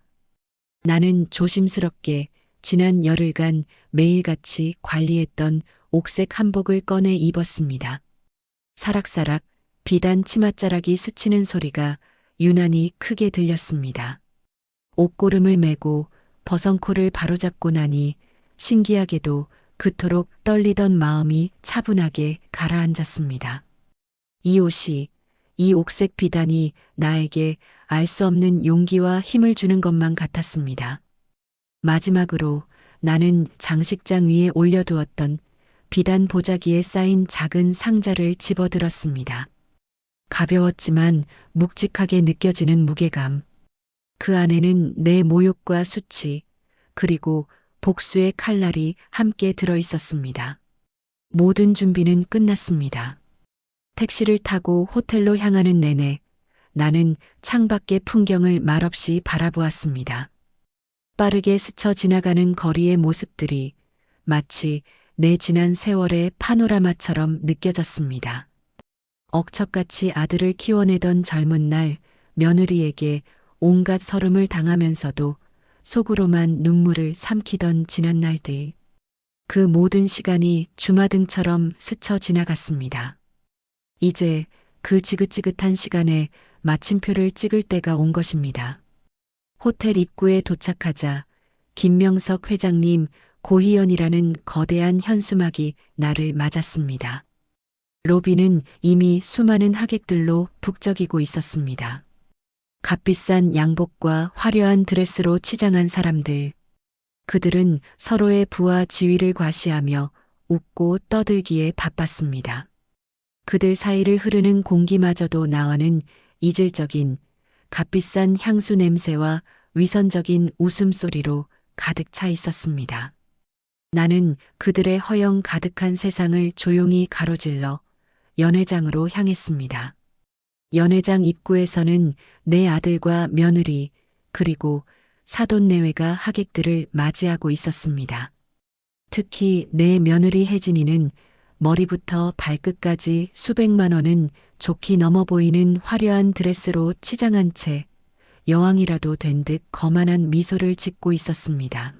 나는 조심스럽게 지난 열흘간 매일같이 관리했던 옥색 한복을 꺼내 입었습니다. 사락사락 비단 치맛자락이 스치는 소리가 유난히 크게 들렸습니다. 옷고름을 메고 버선코를 바로잡고 나니 신기하게도 그토록 떨리던 마음이 차분하게 가라앉았습니다. 이 옷이, 이 옥색 비단이 나에게 알 수 없는 용기와 힘을 주는 것만 같았습니다. 마지막으로 나는 장식장 위에 올려두었던 비단 보자기에 쌓인 작은 상자를 집어들었습니다. 가벼웠지만 묵직하게 느껴지는 무게감. 그 안에는 내 모욕과 수치, 그리고 복수의 칼날이 함께 들어 있었습니다. 모든 준비는 끝났습니다. 택시를 타고 호텔로 향하는 내내 나는 창밖의 풍경을 말없이 바라보았습니다. 빠르게 스쳐 지나가는 거리의 모습들이 마치 내 지난 세월의 파노라마처럼 느껴졌습니다. 억척같이 아들을 키워내던 젊은 날 며느리에게 온갖 서름을 당하면서도 속으로만 눈물을 삼키던 지난 날들. 그 모든 시간이 주마등처럼 스쳐 지나갔습니다. 이제 그 지긋지긋한 시간에 마침표를 찍을 때가 온 것입니다. 호텔 입구에 도착하자 김명석 회장님 고희연이라는 거대한 현수막이 나를 맞았습니다. 로비는 이미 수많은 하객들로 북적이고 있었습니다. 값비싼 양복과 화려한 드레스로 치장한 사람들. 그들은 서로의 부와 지위를 과시하며 웃고 떠들기에 바빴습니다. 그들 사이를 흐르는 공기마저도 나와는 이질적인 값비싼 향수 냄새와 위선적인 웃음소리로 가득 차 있었습니다. 나는 그들의 허영 가득한 세상을 조용히 가로질러 연회장으로 향했습니다. 연회장 입구에서는 내 아들과 며느리 그리고 사돈 내외가 하객들을 맞이하고 있었습니다. 특히 내 며느리 혜진이는 머리부터 발끝까지 수백만 원은 좋게 넘어 보이는 화려한 드레스로 치장한 채 여왕이라도 된 듯 거만한 미소를 짓고 있었습니다.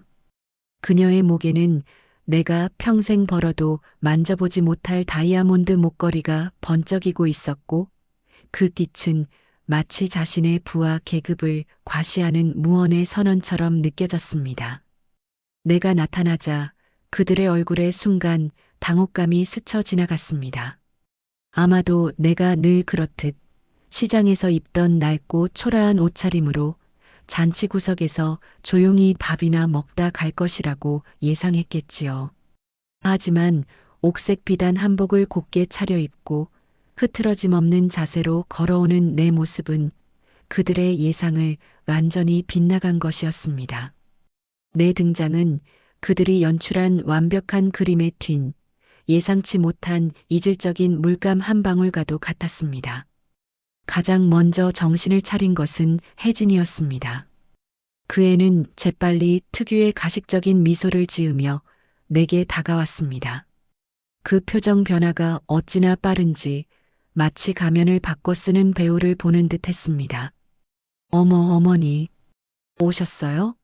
그녀의 목에는 내가 평생 벌어도 만져보지 못할 다이아몬드 목걸이가 번쩍이고 있었고 그 빛은 마치 자신의 부와 계급을 과시하는 무언의 선언처럼 느껴졌습니다. 내가 나타나자 그들의 얼굴에 순간 당혹감이 스쳐 지나갔습니다. 아마도 내가 늘 그렇듯 시장에서 입던 낡고 초라한 옷차림으로 잔치 구석에서 조용히 밥이나 먹다 갈 것이라고 예상했겠지요. 하지만 옥색 비단 한복을 곱게 차려입고 흐트러짐 없는 자세로 걸어오는 내 모습은 그들의 예상을 완전히 빗나간 것이었습니다. 내 등장은 그들이 연출한 완벽한 그림에 튄 예상치 못한 이질적인 물감 한 방울과도 같았습니다. 가장 먼저 정신을 차린 것은 혜진이었습니다. 그 애는 재빨리 특유의 가식적인 미소를 지으며 내게 다가왔습니다. 그 표정 변화가 어찌나 빠른지 마치 가면을 바꿔 쓰는 배우를 보는 듯 했습니다. 어머, 어머니, 오셨어요?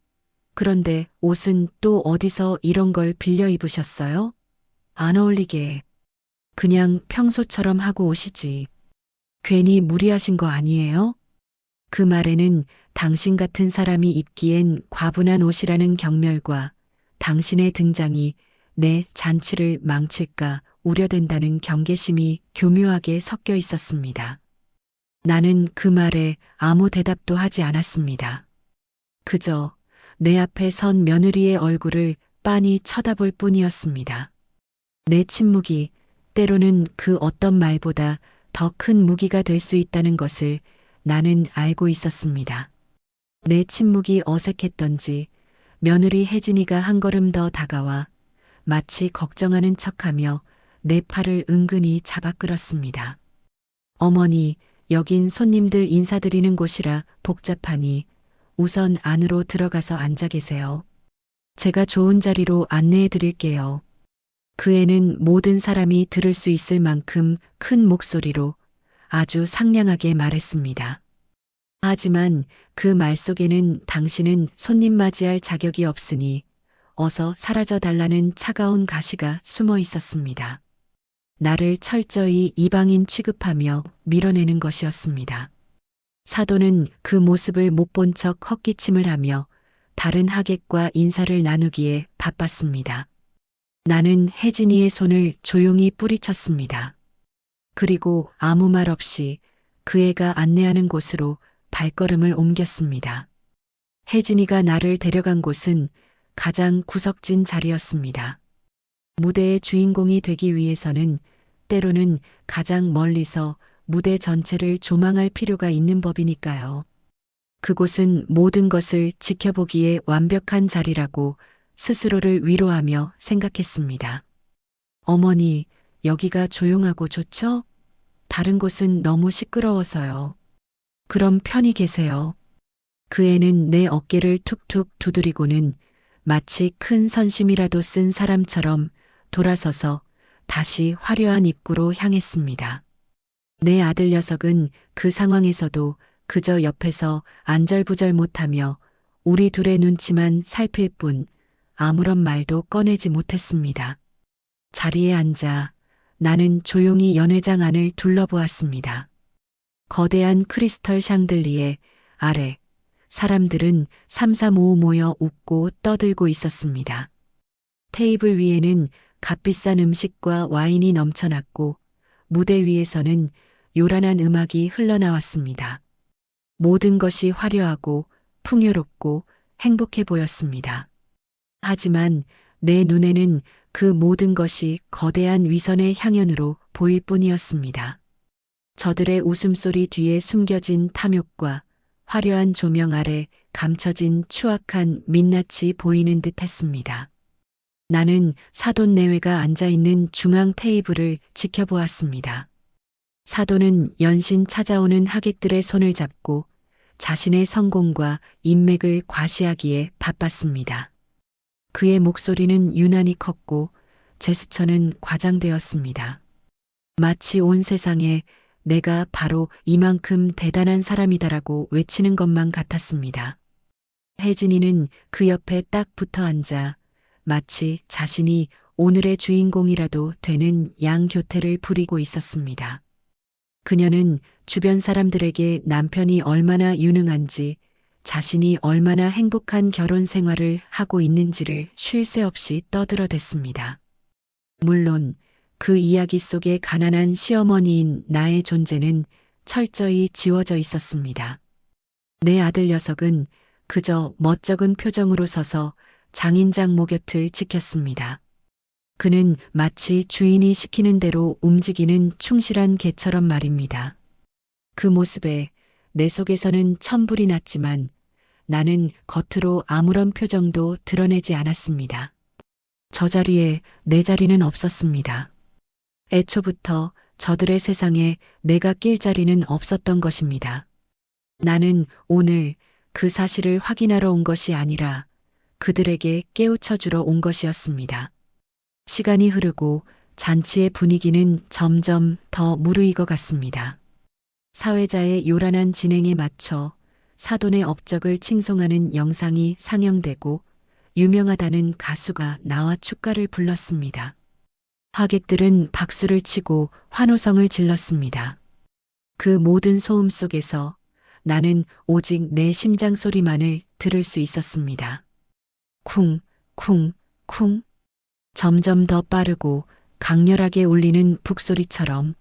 그런데 옷은 또 어디서 이런 걸 빌려 입으셨어요? 안 어울리게. 그냥 평소처럼 하고 오시지. 괜히 무리하신 거 아니에요? 그 말에는 당신 같은 사람이 입기엔 과분한 옷이라는 경멸과 당신의 등장이 내 잔치를 망칠까 우려된다는 경계심이 교묘하게 섞여 있었습니다. 나는 그 말에 아무 대답도 하지 않았습니다. 그저 내 앞에 선 며느리의 얼굴을 빤히 쳐다볼 뿐이었습니다. 내 침묵이 때로는 그 어떤 말보다 더 큰 무기가 될 수 있다는 것을 나는 알고 있었습니다. 내 침묵이 어색했던지 며느리 혜진이가 한 걸음 더 다가와 마치 걱정하는 척하며 내 팔을 은근히 잡아 끌었습니다. 어머니, 여긴 손님들 인사드리는 곳이라 복잡하니 우선 안으로 들어가서 앉아 계세요. 제가 좋은 자리로 안내해 드릴게요. 그 애는 모든 사람이 들을 수 있을 만큼 큰 목소리로 아주 상냥하게 말했습니다. 하지만 그 말 속에는 당신은 손님 맞이할 자격이 없으니 어서 사라져 달라는 차가운 가시가 숨어 있었습니다. 나를 철저히 이방인 취급하며 밀어내는 것이었습니다. 사도는 그 모습을 못 본 척 헛기침을 하며 다른 하객과 인사를 나누기에 바빴습니다. 나는 혜진이의 손을 조용히 뿌리쳤습니다. 그리고 아무 말 없이 그 애가 안내하는 곳으로 발걸음을 옮겼습니다. 혜진이가 나를 데려간 곳은 가장 구석진 자리였습니다. 무대의 주인공이 되기 위해서는 때로는 가장 멀리서 무대 전체를 조망할 필요가 있는 법이니까요. 그곳은 모든 것을 지켜보기에 완벽한 자리라고 스스로를 위로하며 생각했습니다. 어머니, 여기가 조용하고 좋죠? 다른 곳은 너무 시끄러워서요. 그럼 편히 계세요. 그 애는 내 어깨를 툭툭 두드리고는 마치 큰 선심이라도 쓴 사람처럼 돌아서서 다시 화려한 입구로 향했습니다. 내 아들 녀석은 그 상황에서도 그저 옆에서 안절부절 못하며 우리 둘의 눈치만 살필 뿐 아무런 말도 꺼내지 못했습니다. 자리에 앉아 나는 조용히 연회장 안을 둘러보았습니다. 거대한 크리스털 샹들리에 아래 사람들은 삼삼오오 모여 웃고 떠들고 있었습니다. 테이블 위에는 값비싼 음식과 와인이 넘쳐났고 무대 위에서는 요란한 음악이 흘러나왔습니다. 모든 것이 화려하고 풍요롭고 행복해 보였습니다. 하지만 내 눈에는 그 모든 것이 거대한 위선의 향연으로 보일 뿐이었습니다. 저들의 웃음소리 뒤에 숨겨진 탐욕과 화려한 조명 아래 감춰진 추악한 민낯이 보이는 듯 했습니다. 나는 사돈 내외가 앉아있는 중앙 테이블을 지켜보았습니다. 사돈은 연신 찾아오는 하객들의 손을 잡고 자신의 성공과 인맥을 과시하기에 바빴습니다. 그의 목소리는 유난히 컸고 제스처는 과장되었습니다. 마치 온 세상에 내가 바로 이만큼 대단한 사람이다라고 외치는 것만 같았습니다. 혜진이는 그 옆에 딱 붙어 앉아 마치 자신이 오늘의 주인공이라도 되는 양교태를 부리고 있었습니다. 그녀는 주변 사람들에게 남편이 얼마나 유능한지 자신이 얼마나 행복한 결혼 생활을 하고 있는지를 쉴 새 없이 떠들어댔습니다. 물론 그 이야기 속에 가난한 시어머니인 나의 존재는 철저히 지워져 있었습니다. 내 아들 녀석은 그저 멋쩍은 표정으로 서서 장인장 모 곁을 지켰습니다. 그는 마치 주인이 시키는 대로 움직이는 충실한 개처럼 말입니다. 그 모습에 내 속에서는 천불이 났지만 나는 겉으로 아무런 표정도 드러내지 않았습니다. 저 자리에 내 자리는 없었습니다. 애초부터 저들의 세상에 내가 낄 자리는 없었던 것입니다. 나는 오늘 그 사실을 확인하러 온 것이 아니라 그들에게 깨우쳐 주러 온 것이었습니다. 시간이 흐르고 잔치의 분위기는 점점 더 무르익어 갔습니다. 사회자의 요란한 진행에 맞춰 사돈의 업적을 칭송하는 영상이 상영되고 유명하다는 가수가 나와 축가를 불렀습니다. 하객들은 박수를 치고 환호성을 질렀습니다. 그 모든 소음 속에서 나는 오직 내 심장 소리만을 들을 수 있었습니다. 쿵, 쿵, 쿵. 점점 더 빠르고 강렬하게 울리는 북소리처럼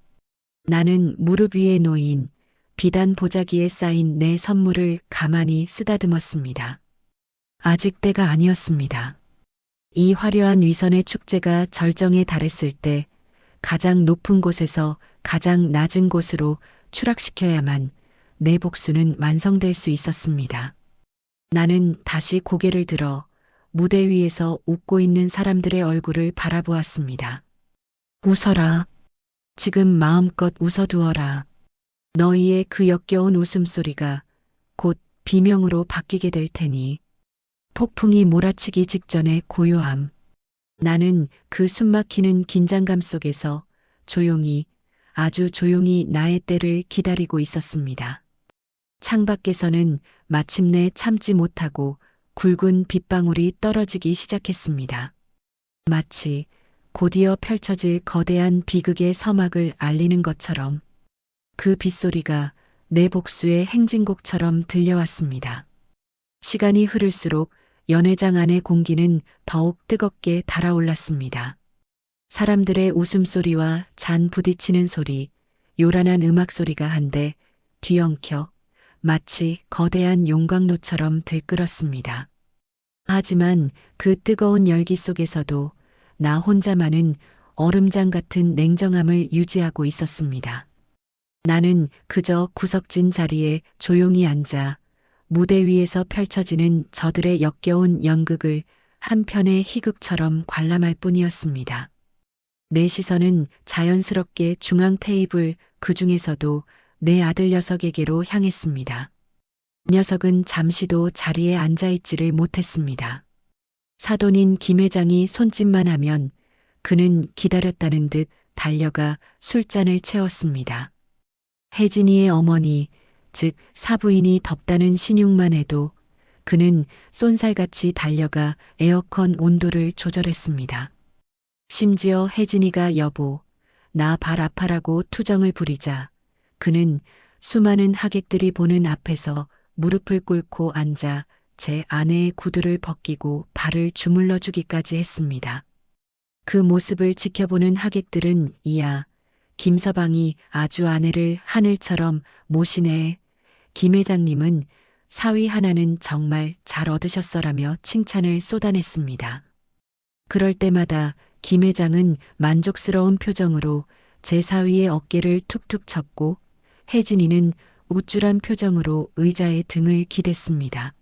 나는 무릎 위에 놓인 비단 보자기에 쌓인 내 선물을 가만히 쓰다듬었습니다. 아직 때가 아니었습니다. 이 화려한 위선의 축제가 절정에 달했을 때 가장 높은 곳에서 가장 낮은 곳으로 추락시켜야만 내 복수는 완성될 수 있었습니다. 나는 다시 고개를 들어 무대 위에서 웃고 있는 사람들의 얼굴을 바라보았습니다. 웃어라. 지금 마음껏 웃어두어라. 너희의 그 역겨운 웃음소리가 곧 비명으로 바뀌게 될 테니. 폭풍이 몰아치기 직전의 고요함. 나는 그 숨막히는 긴장감 속에서 조용히, 아주 조용히 나의 때를 기다리고 있었습니다. 창밖에서는 마침내 참지 못하고 굵은 빗방울이 떨어지기 시작했습니다. 마치 곧이어 펼쳐질 거대한 비극의 서막을 알리는 것처럼 그 빗소리가 내 복수의 행진곡처럼 들려왔습니다. 시간이 흐를수록 연회장 안의 공기는 더욱 뜨겁게 달아올랐습니다. 사람들의 웃음소리와 잔 부딪히는 소리, 요란한 음악 소리가 한데 뒤엉켜 마치 거대한 용광로처럼 들끓었습니다. 하지만 그 뜨거운 열기 속에서도 나 혼자만은 얼음장 같은 냉정함을 유지하고 있었습니다. 나는 그저 구석진 자리에 조용히 앉아 무대 위에서 펼쳐지는 저들의 역겨운 연극을 한 편의 희극처럼 관람할 뿐이었습니다. 내 시선은 자연스럽게 중앙 테이블 그 중에서도 내 아들 녀석에게로 향했습니다. 녀석은 잠시도 자리에 앉아있지를 못했습니다. 사돈인 김 회장이 손짓만 하면 그는 기다렸다는 듯 달려가 술잔을 채웠습니다. 혜진이의 어머니, 즉 사부인이 덥다는 신용만 해도 그는 쏜살같이 달려가 에어컨 온도를 조절했습니다. 심지어 혜진이가 여보, 나 발 아파라고 투정을 부리자 그는 수많은 하객들이 보는 앞에서 무릎을 꿇고 앉아 제 아내의 구두를 벗기고 발을 주물러 주기까지 했습니다. 그 모습을 지켜보는 하객들은 이야, 김서방이 아주 아내를 하늘처럼 모시네. 김 회장님은 사위 하나는 정말 잘 얻으셨어라며 칭찬을 쏟아냈습니다. 그럴 때마다 김 회장은 만족스러운 표정으로 제 사위의 어깨를 툭툭 쳤고 혜진이는 우쭐한 표정으로 의자에 등을 기댔습니다.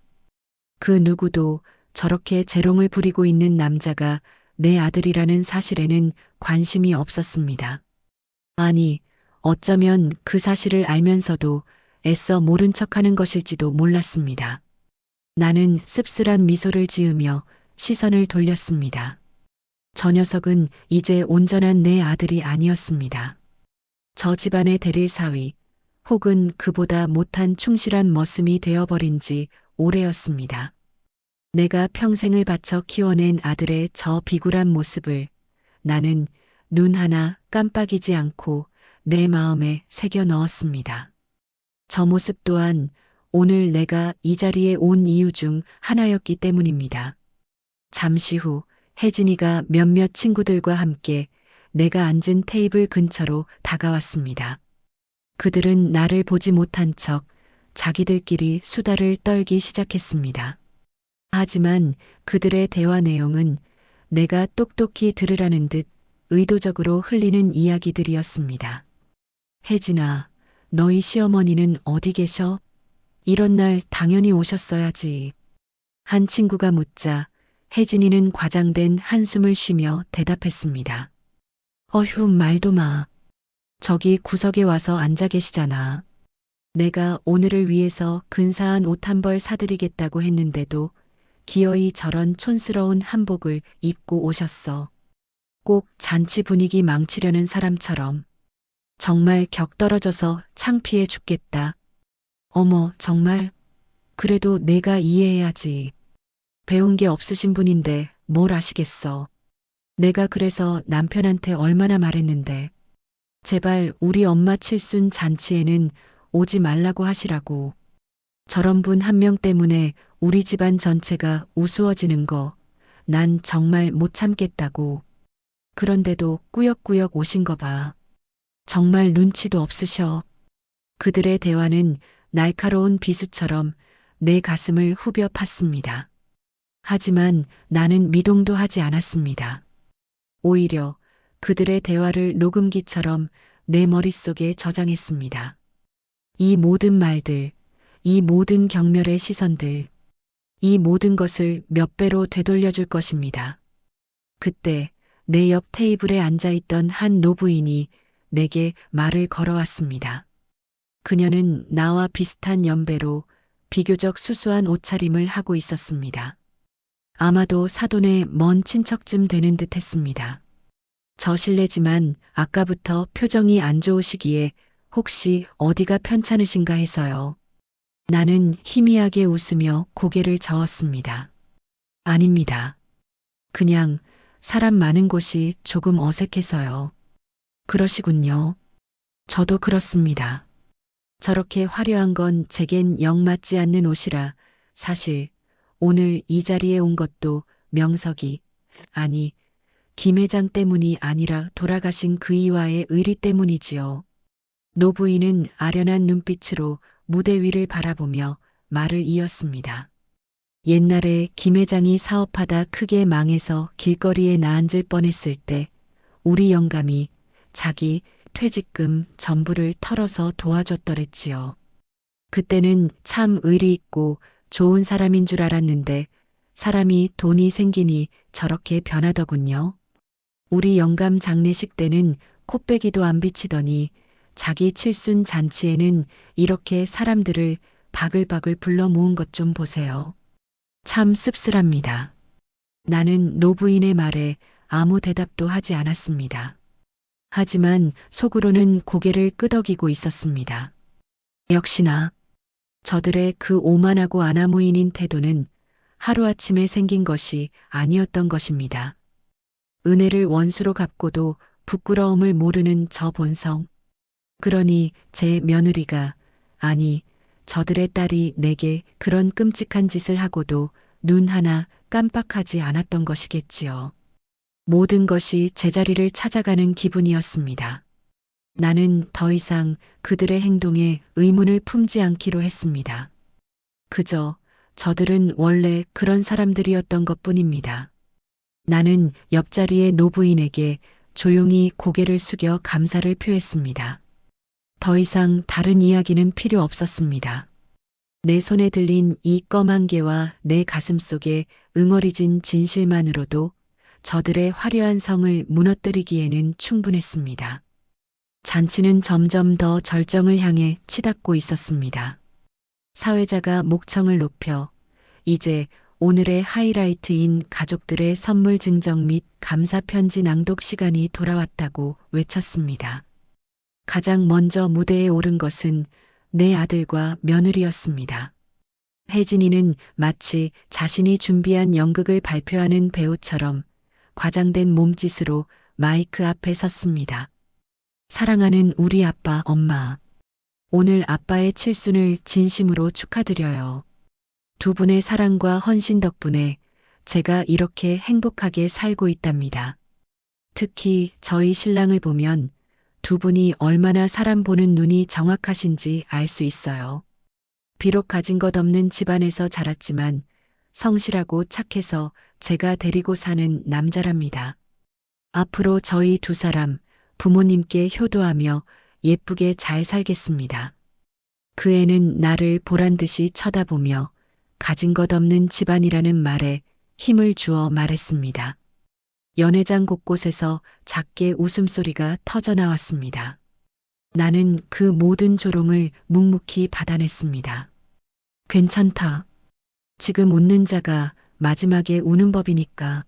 그 누구도 저렇게 재롱을 부리고 있는 남자가 내 아들이라는 사실에는 관심이 없었습니다. 아니, 어쩌면 그 사실을 알면서도 애써 모른 척하는 것일지도 몰랐습니다. 나는 씁쓸한 미소를 지으며 시선을 돌렸습니다. 저 녀석은 이제 온전한 내 아들이 아니었습니다. 저 집안의 대릴 사위, 혹은 그보다 못한 충실한 머슴이 되어버린 지 오래였습니다. 내가 평생을 바쳐 키워낸 아들의 저 비굴한 모습을 나는 눈 하나 깜빡이지 않고 내 마음에 새겨 넣었습니다. 저 모습 또한 오늘 내가 이 자리에 온 이유 중 하나였기 때문입니다. 잠시 후 혜진이가 몇몇 친구들과 함께 내가 앉은 테이블 근처로 다가왔습니다. 그들은 나를 보지 못한 척 자기들끼리 수다를 떨기 시작했습니다. 하지만 그들의 대화 내용은 내가 똑똑히 들으라는 듯 의도적으로 흘리는 이야기들이었습니다. 혜진아, 너희 시어머니는 어디 계셔? 이런 날 당연히 오셨어야지. 한 친구가 묻자 혜진이는 과장된 한숨을 쉬며 대답했습니다. 어휴, 말도 마. 저기 구석에 와서 앉아 계시잖아. 내가 오늘을 위해서 근사한 옷 한 벌 사드리겠다고 했는데도 기어이 저런 촌스러운 한복을 입고 오셨어. 꼭 잔치 분위기 망치려는 사람처럼. 정말 격 떨어져서 창피해 죽겠다. 어머, 정말? 그래도 내가 이해해야지. 배운 게 없으신 분인데 뭘 아시겠어. 내가 그래서 남편한테 얼마나 말했는데. 제발 우리 엄마 칠순 잔치에는 오지 말라고 하시라고. 저런 분 한 명 때문에 우리 집안 전체가 우스워지는 거 난 정말 못 참겠다고. 그런데도 꾸역꾸역 오신 거 봐. 정말 눈치도 없으셔. 그들의 대화는 날카로운 비수처럼 내 가슴을 후벼 팠습니다. 하지만 나는 미동도 하지 않았습니다. 오히려 그들의 대화를 녹음기처럼 내 머릿속에 저장했습니다. 이 모든 말들, 이 모든 경멸의 시선들, 이 모든 것을 몇 배로 되돌려줄 것입니다. 그때 내 옆 테이블에 앉아있던 한 노부인이 내게 말을 걸어왔습니다. 그녀는 나와 비슷한 연배로 비교적 수수한 옷차림을 하고 있었습니다. 아마도 사돈의 먼 친척쯤 되는 듯 했습니다. 저 실례지만 아까부터 표정이 안 좋으시기에 혹시 어디가 편찮으신가 해서요. 나는 희미하게 웃으며 고개를 저었습니다. 아닙니다. 그냥 사람 많은 곳이 조금 어색해서요. 그러시군요. 저도 그렇습니다. 저렇게 화려한 건 제겐 영 맞지 않는 옷이라 사실 오늘 이 자리에 온 것도 명석이, 아니, 김 회장 때문이 아니라 돌아가신 그 이와의 의리 때문이지요. 노부인은 아련한 눈빛으로 무대 위를 바라보며 말을 이었습니다. 옛날에 김 회장이 사업하다 크게 망해서 길거리에 나앉을 뻔했을 때 우리 영감이 자기 퇴직금 전부를 털어서 도와줬더랬지요. 그때는 참 의리 있고 좋은 사람인 줄 알았는데 사람이 돈이 생기니 저렇게 변하더군요. 우리 영감 장례식 때는 코빼기도 안 비치더니 자기 칠순 잔치에는 이렇게 사람들을 바글바글 불러 모은 것 좀 보세요. 참 씁쓸합니다. 나는 노부인의 말에 아무 대답도 하지 않았습니다. 하지만 속으로는 고개를 끄덕이고 있었습니다. 역시나 저들의 그 오만하고 아나무인인 태도는 하루아침에 생긴 것이 아니었던 것입니다. 은혜를 원수로 갚고도 부끄러움을 모르는 저 본성. 그러니 제 며느리가, 아니, 저들의 딸이 내게 그런 끔찍한 짓을 하고도 눈 하나 깜빡하지 않았던 것이겠지요. 모든 것이 제자리를 찾아가는 기분이었습니다. 나는 더 이상 그들의 행동에 의문을 품지 않기로 했습니다. 그저 저들은 원래 그런 사람들이었던 것뿐입니다. 나는 옆자리의 노부인에게 조용히 고개를 숙여 감사를 표했습니다. 더 이상 다른 이야기는 필요 없었습니다. 내 손에 들린 이 검한 개와 내 가슴 속에 응어리진 진실만으로도 저들의 화려한 성을 무너뜨리기에는 충분했습니다. 잔치는 점점 더 절정을 향해 치닫고 있었습니다. 사회자가 목청을 높여 이제 오늘의 하이라이트인 가족들의 선물 증정 및 감사 편지 낭독 시간이 돌아왔다고 외쳤습니다. 가장 먼저 무대에 오른 것은 내 아들과 며느리였습니다. 혜진이는 마치 자신이 준비한 연극을 발표하는 배우처럼 과장된 몸짓으로 마이크 앞에 섰습니다. 사랑하는 우리 아빠, 엄마. 오늘 아빠의 칠순을 진심으로 축하드려요. 두 분의 사랑과 헌신 덕분에 제가 이렇게 행복하게 살고 있답니다. 특히 저희 신랑을 보면 두 분이 얼마나 사람 보는 눈이 정확하신지 알 수 있어요. 비록 가진 것 없는 집안에서 자랐지만 성실하고 착해서 제가 데리고 사는 남자랍니다. 앞으로 저희 두 사람 부모님께 효도하며 예쁘게 잘 살겠습니다. 그 애는 나를 보란 듯이 쳐다보며 가진 것 없는 집안이라는 말에 힘을 주어 말했습니다. 연회장 곳곳에서 작게 웃음소리가 터져 나왔습니다. 나는 그 모든 조롱을 묵묵히 받아냈습니다. 괜찮다. 지금 웃는 자가 마지막에 우는 법이니까.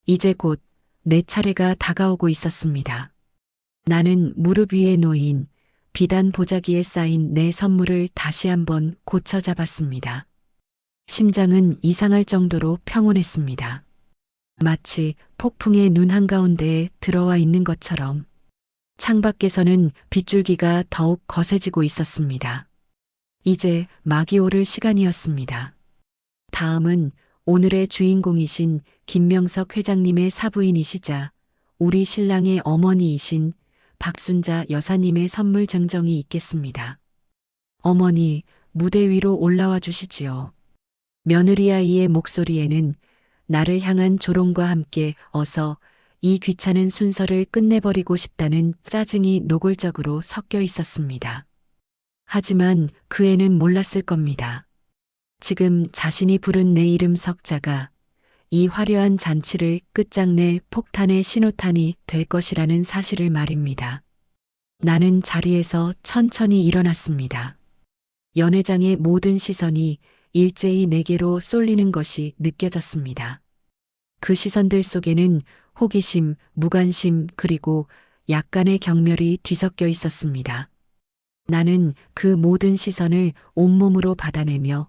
이제 곧 내 차례가 다가오고 있었습니다. 나는 무릎 위에 놓인 비단 보자기에 쌓인 내 선물을 다시 한번 고쳐 잡았습니다. 심장은 이상할 정도로 평온했습니다. 마치 폭풍의 눈 한가운데에 들어와 있는 것처럼. 창밖에서는 빗줄기가 더욱 거세지고 있었습니다. 이제 막이 오를 시간이었습니다. 다음은 오늘의 주인공이신 김명석 회장님의 사부인이시자 우리 신랑의 어머니이신 박순자 여사님의 선물 증정이 있겠습니다. 어머니, 무대 위로 올라와 주시지요. 며느리 아이의 목소리에는 나를 향한 조롱과 함께 어서 이 귀찮은 순서를 끝내버리고 싶다는 짜증이 노골적으로 섞여 있었습니다. 하지만 그 애는 몰랐을 겁니다. 지금 자신이 부른 내 이름 석자가 이 화려한 잔치를 끝장낼 폭탄의 신호탄이 될 것이라는 사실을 말입니다. 나는 자리에서 천천히 일어났습니다. 연회장의 모든 시선이 일제히 내게로 쏠리는 것이 느껴졌습니다. 그 시선들 속에는 호기심, 무관심, 그리고 약간의 경멸이 뒤섞여 있었습니다. 나는 그 모든 시선을 온몸으로 받아내며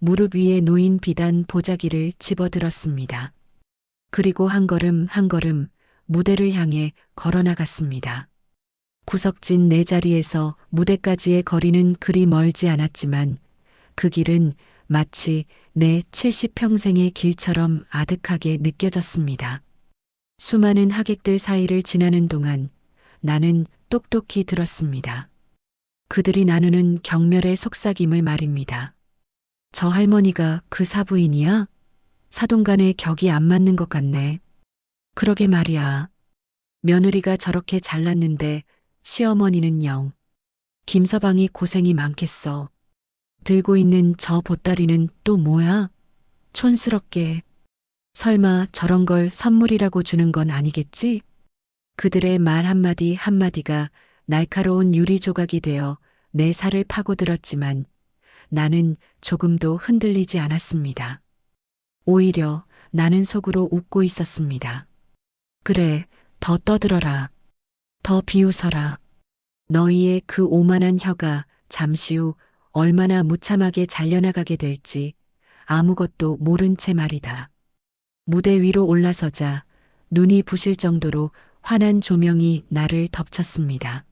무릎 위에 놓인 비단 보자기를 집어들었습니다. 그리고 한 걸음 한 걸음 무대를 향해 걸어나갔습니다. 구석진 내 자리에서 무대까지의 거리는 그리 멀지 않았지만 그 길은 마치 내 70평생의 길처럼 아득하게 느껴졌습니다. 수많은 하객들 사이를 지나는 동안 나는 똑똑히 들었습니다. 그들이 나누는 경멸의 속삭임을 말입니다. 저 할머니가 그 사부인이야? 사돈간의 격이 안 맞는 것 같네. 그러게 말이야. 며느리가 저렇게 잘났는데 시어머니는 영. 김서방이 고생이 많겠어. 들고 있는 저 보따리는 또 뭐야? 촌스럽게. 설마 저런 걸 선물이라고 주는 건 아니겠지? 그들의 말 한마디 한마디가 날카로운 유리 조각이 되어 내 살을 파고들었지만 나는 조금도 흔들리지 않았습니다. 오히려 나는 속으로 웃고 있었습니다. 그래, 더 떠들어라. 더 비웃어라. 너희의 그 오만한 혀가 잠시 후 얼마나 무참하게 잘려나가게 될지 아무것도 모른 채 말이다. 무대 위로 올라서자 눈이 부실 정도로 환한 조명이 나를 덮쳤습니다.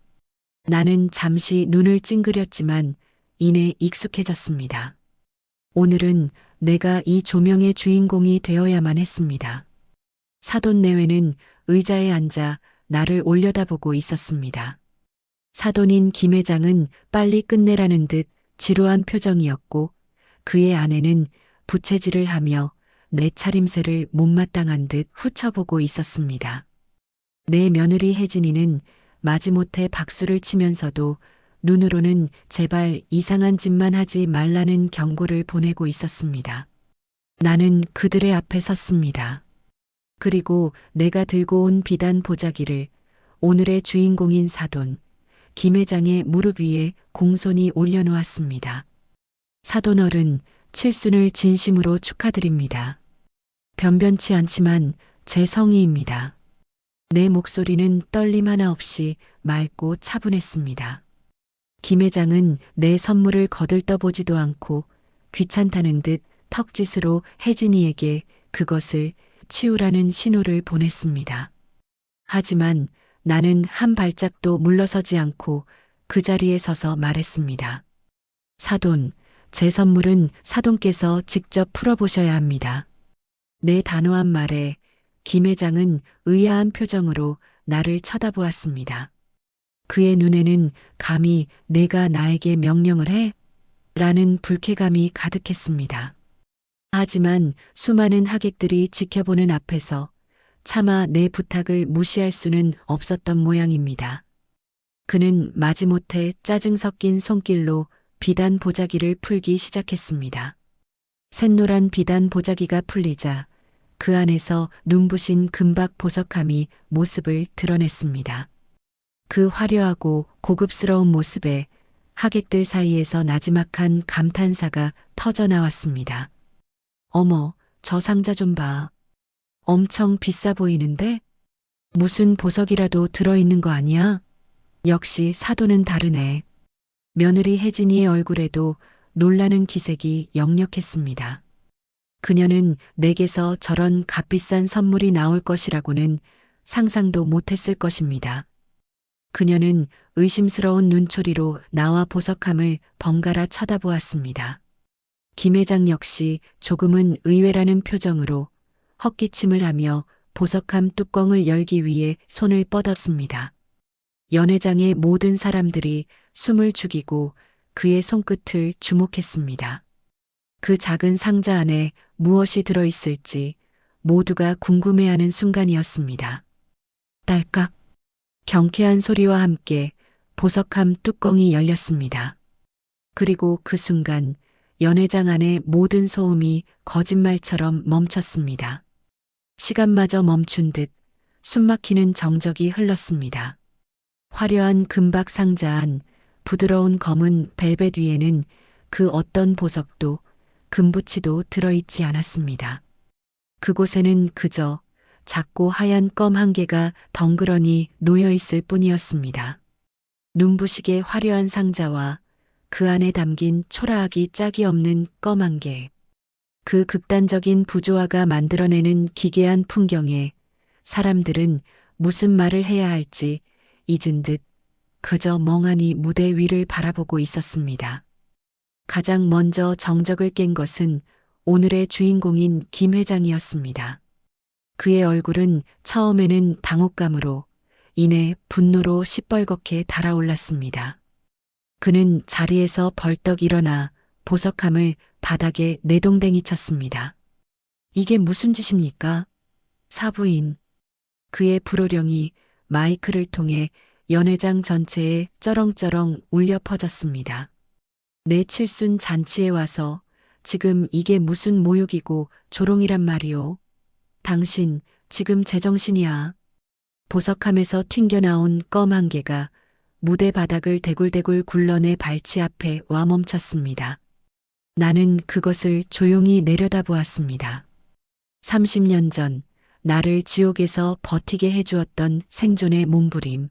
나는 잠시 눈을 찡그렸지만 이내 익숙해졌습니다. 오늘은 내가 이 조명의 주인공이 되어야만 했습니다. 사돈 내외는 의자에 앉아 나를 올려다보고 있었습니다. 사돈인 김 회장은 빨리 끝내라는 듯 지루한 표정이었고 그의 아내는 부채질을 하며 내 차림새를 못마땅한 듯 훑어보고 있었습니다. 내 며느리 혜진이는 마지못해 박수를 치면서도 눈으로는 제발 이상한 짓만 하지 말라는 경고를 보내고 있었습니다. 나는 그들의 앞에 섰습니다. 그리고 내가 들고 온 비단 보자기를 오늘의 주인공인 사돈 김 회장의 무릎 위에 공손히 올려놓았습니다. 사돈 어른, 칠순을 진심으로 축하드립니다. 변변치 않지만 제 성의입니다. 내 목소리는 떨림 하나 없이 맑고 차분했습니다. 김 회장은 내 선물을 거들떠보지도 않고 귀찮다는 듯 턱짓으로 혜진이에게 그것을 치우라는 신호를 보냈습니다. 하지만 나는 한 발짝도 물러서지 않고 그 자리에 서서 말했습니다. 사돈, 제 선물은 사돈께서 직접 풀어보셔야 합니다. 내 단호한 말에 김 회장은 의아한 표정으로 나를 쳐다보았습니다. 그의 눈에는 감히 내가 나에게 명령을 해? 라는 불쾌감이 가득했습니다. 하지만 수많은 하객들이 지켜보는 앞에서 차마 내 부탁을 무시할 수는 없었던 모양입니다. 그는 마지못해 짜증 섞인 손길로 비단 보자기를 풀기 시작했습니다. 샛노란 비단 보자기가 풀리자 그 안에서 눈부신 금박 보석함이 모습을 드러냈습니다. 그 화려하고 고급스러운 모습에 하객들 사이에서 나지막한 감탄사가 터져나왔습니다. 어머, 저 상자 좀 봐. 엄청 비싸 보이는데? 무슨 보석이라도 들어있는 거 아니야? 역시 사도는 다르네. 며느리 혜진이의 얼굴에도 놀라는 기색이 역력했습니다. 그녀는 내게서 저런 값비싼 선물이 나올 것이라고는 상상도 못했을 것입니다. 그녀는 의심스러운 눈초리로 나와 보석함을 번갈아 쳐다보았습니다. 김 회장 역시 조금은 의외라는 표정으로 헛기침을 하며 보석함 뚜껑을 열기 위해 손을 뻗었습니다. 연 회장의 모든 사람들이 숨을 죽이고 그의 손끝을 주목했습니다. 그 작은 상자 안에 무엇이 들어있을지 모두가 궁금해하는 순간이었습니다. 딸깍, 경쾌한 소리와 함께 보석함 뚜껑이 열렸습니다. 그리고 그 순간 연회장 안의 모든 소음이 거짓말처럼 멈췄습니다. 시간마저 멈춘 듯 숨막히는 정적이 흘렀습니다. 화려한 금박 상자 안 부드러운 검은 벨벳 위에는 그 어떤 보석도 금붙이도 들어있지 않았습니다. 그곳에는 그저 작고 하얀 껌 한 개가 덩그러니 놓여 있을 뿐이었습니다. 눈부시게 화려한 상자와 그 안에 담긴 초라하기 짝이 없는 껌 한 개. 그 극단적인 부조화가 만들어내는 기괴한 풍경에 사람들은 무슨 말을 해야 할지 잊은 듯 그저 멍하니 무대 위를 바라보고 있었습니다. 가장 먼저 정적을 깬 것은 오늘의 주인공인 김 회장이었습니다. 그의 얼굴은 처음에는 당혹감으로 이내 분노로 시뻘겋게 달아올랐습니다. 그는 자리에서 벌떡 일어나 보석함을 바닥에 내동댕이 쳤습니다. 이게 무슨 짓입니까? 사부인. 그의 불호령이 마이크를 통해 연회장 전체에 쩌렁쩌렁 울려 퍼졌습니다. 내 칠순 잔치에 와서 지금 이게 무슨 모욕이고 조롱이란 말이오. 당신 지금 제정신이야. 보석함에서 튕겨나온 껌 한 개가 무대 바닥을 대굴대굴 굴러내 발치 앞에 와 멈췄습니다. 나는 그것을 조용히 내려다보았습니다. 30년 전 나를 지옥에서 버티게 해주었던 생존의 몸부림.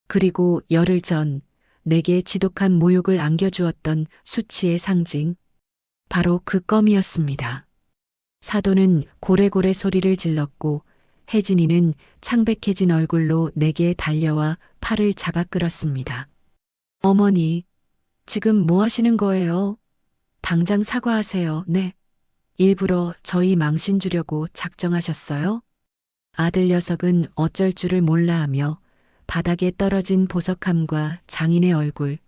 그리고 열흘 전 내게 지독한 모욕을 안겨주었던 수치의 상징. 바로 그 껌이었습니다. 사도는 고래고래 소리를 질렀고 혜진이는 창백해진 얼굴로 내게 달려와 팔을 잡아 끌었습니다. 어머니, 지금 뭐 하시는 거예요? 당장 사과하세요. 네. 일부러 저희 망신 주려고 작정하셨어요? 아들 녀석은 어쩔 줄을 몰라 하며 바닥에 떨어진 보석함과 장인의 얼굴,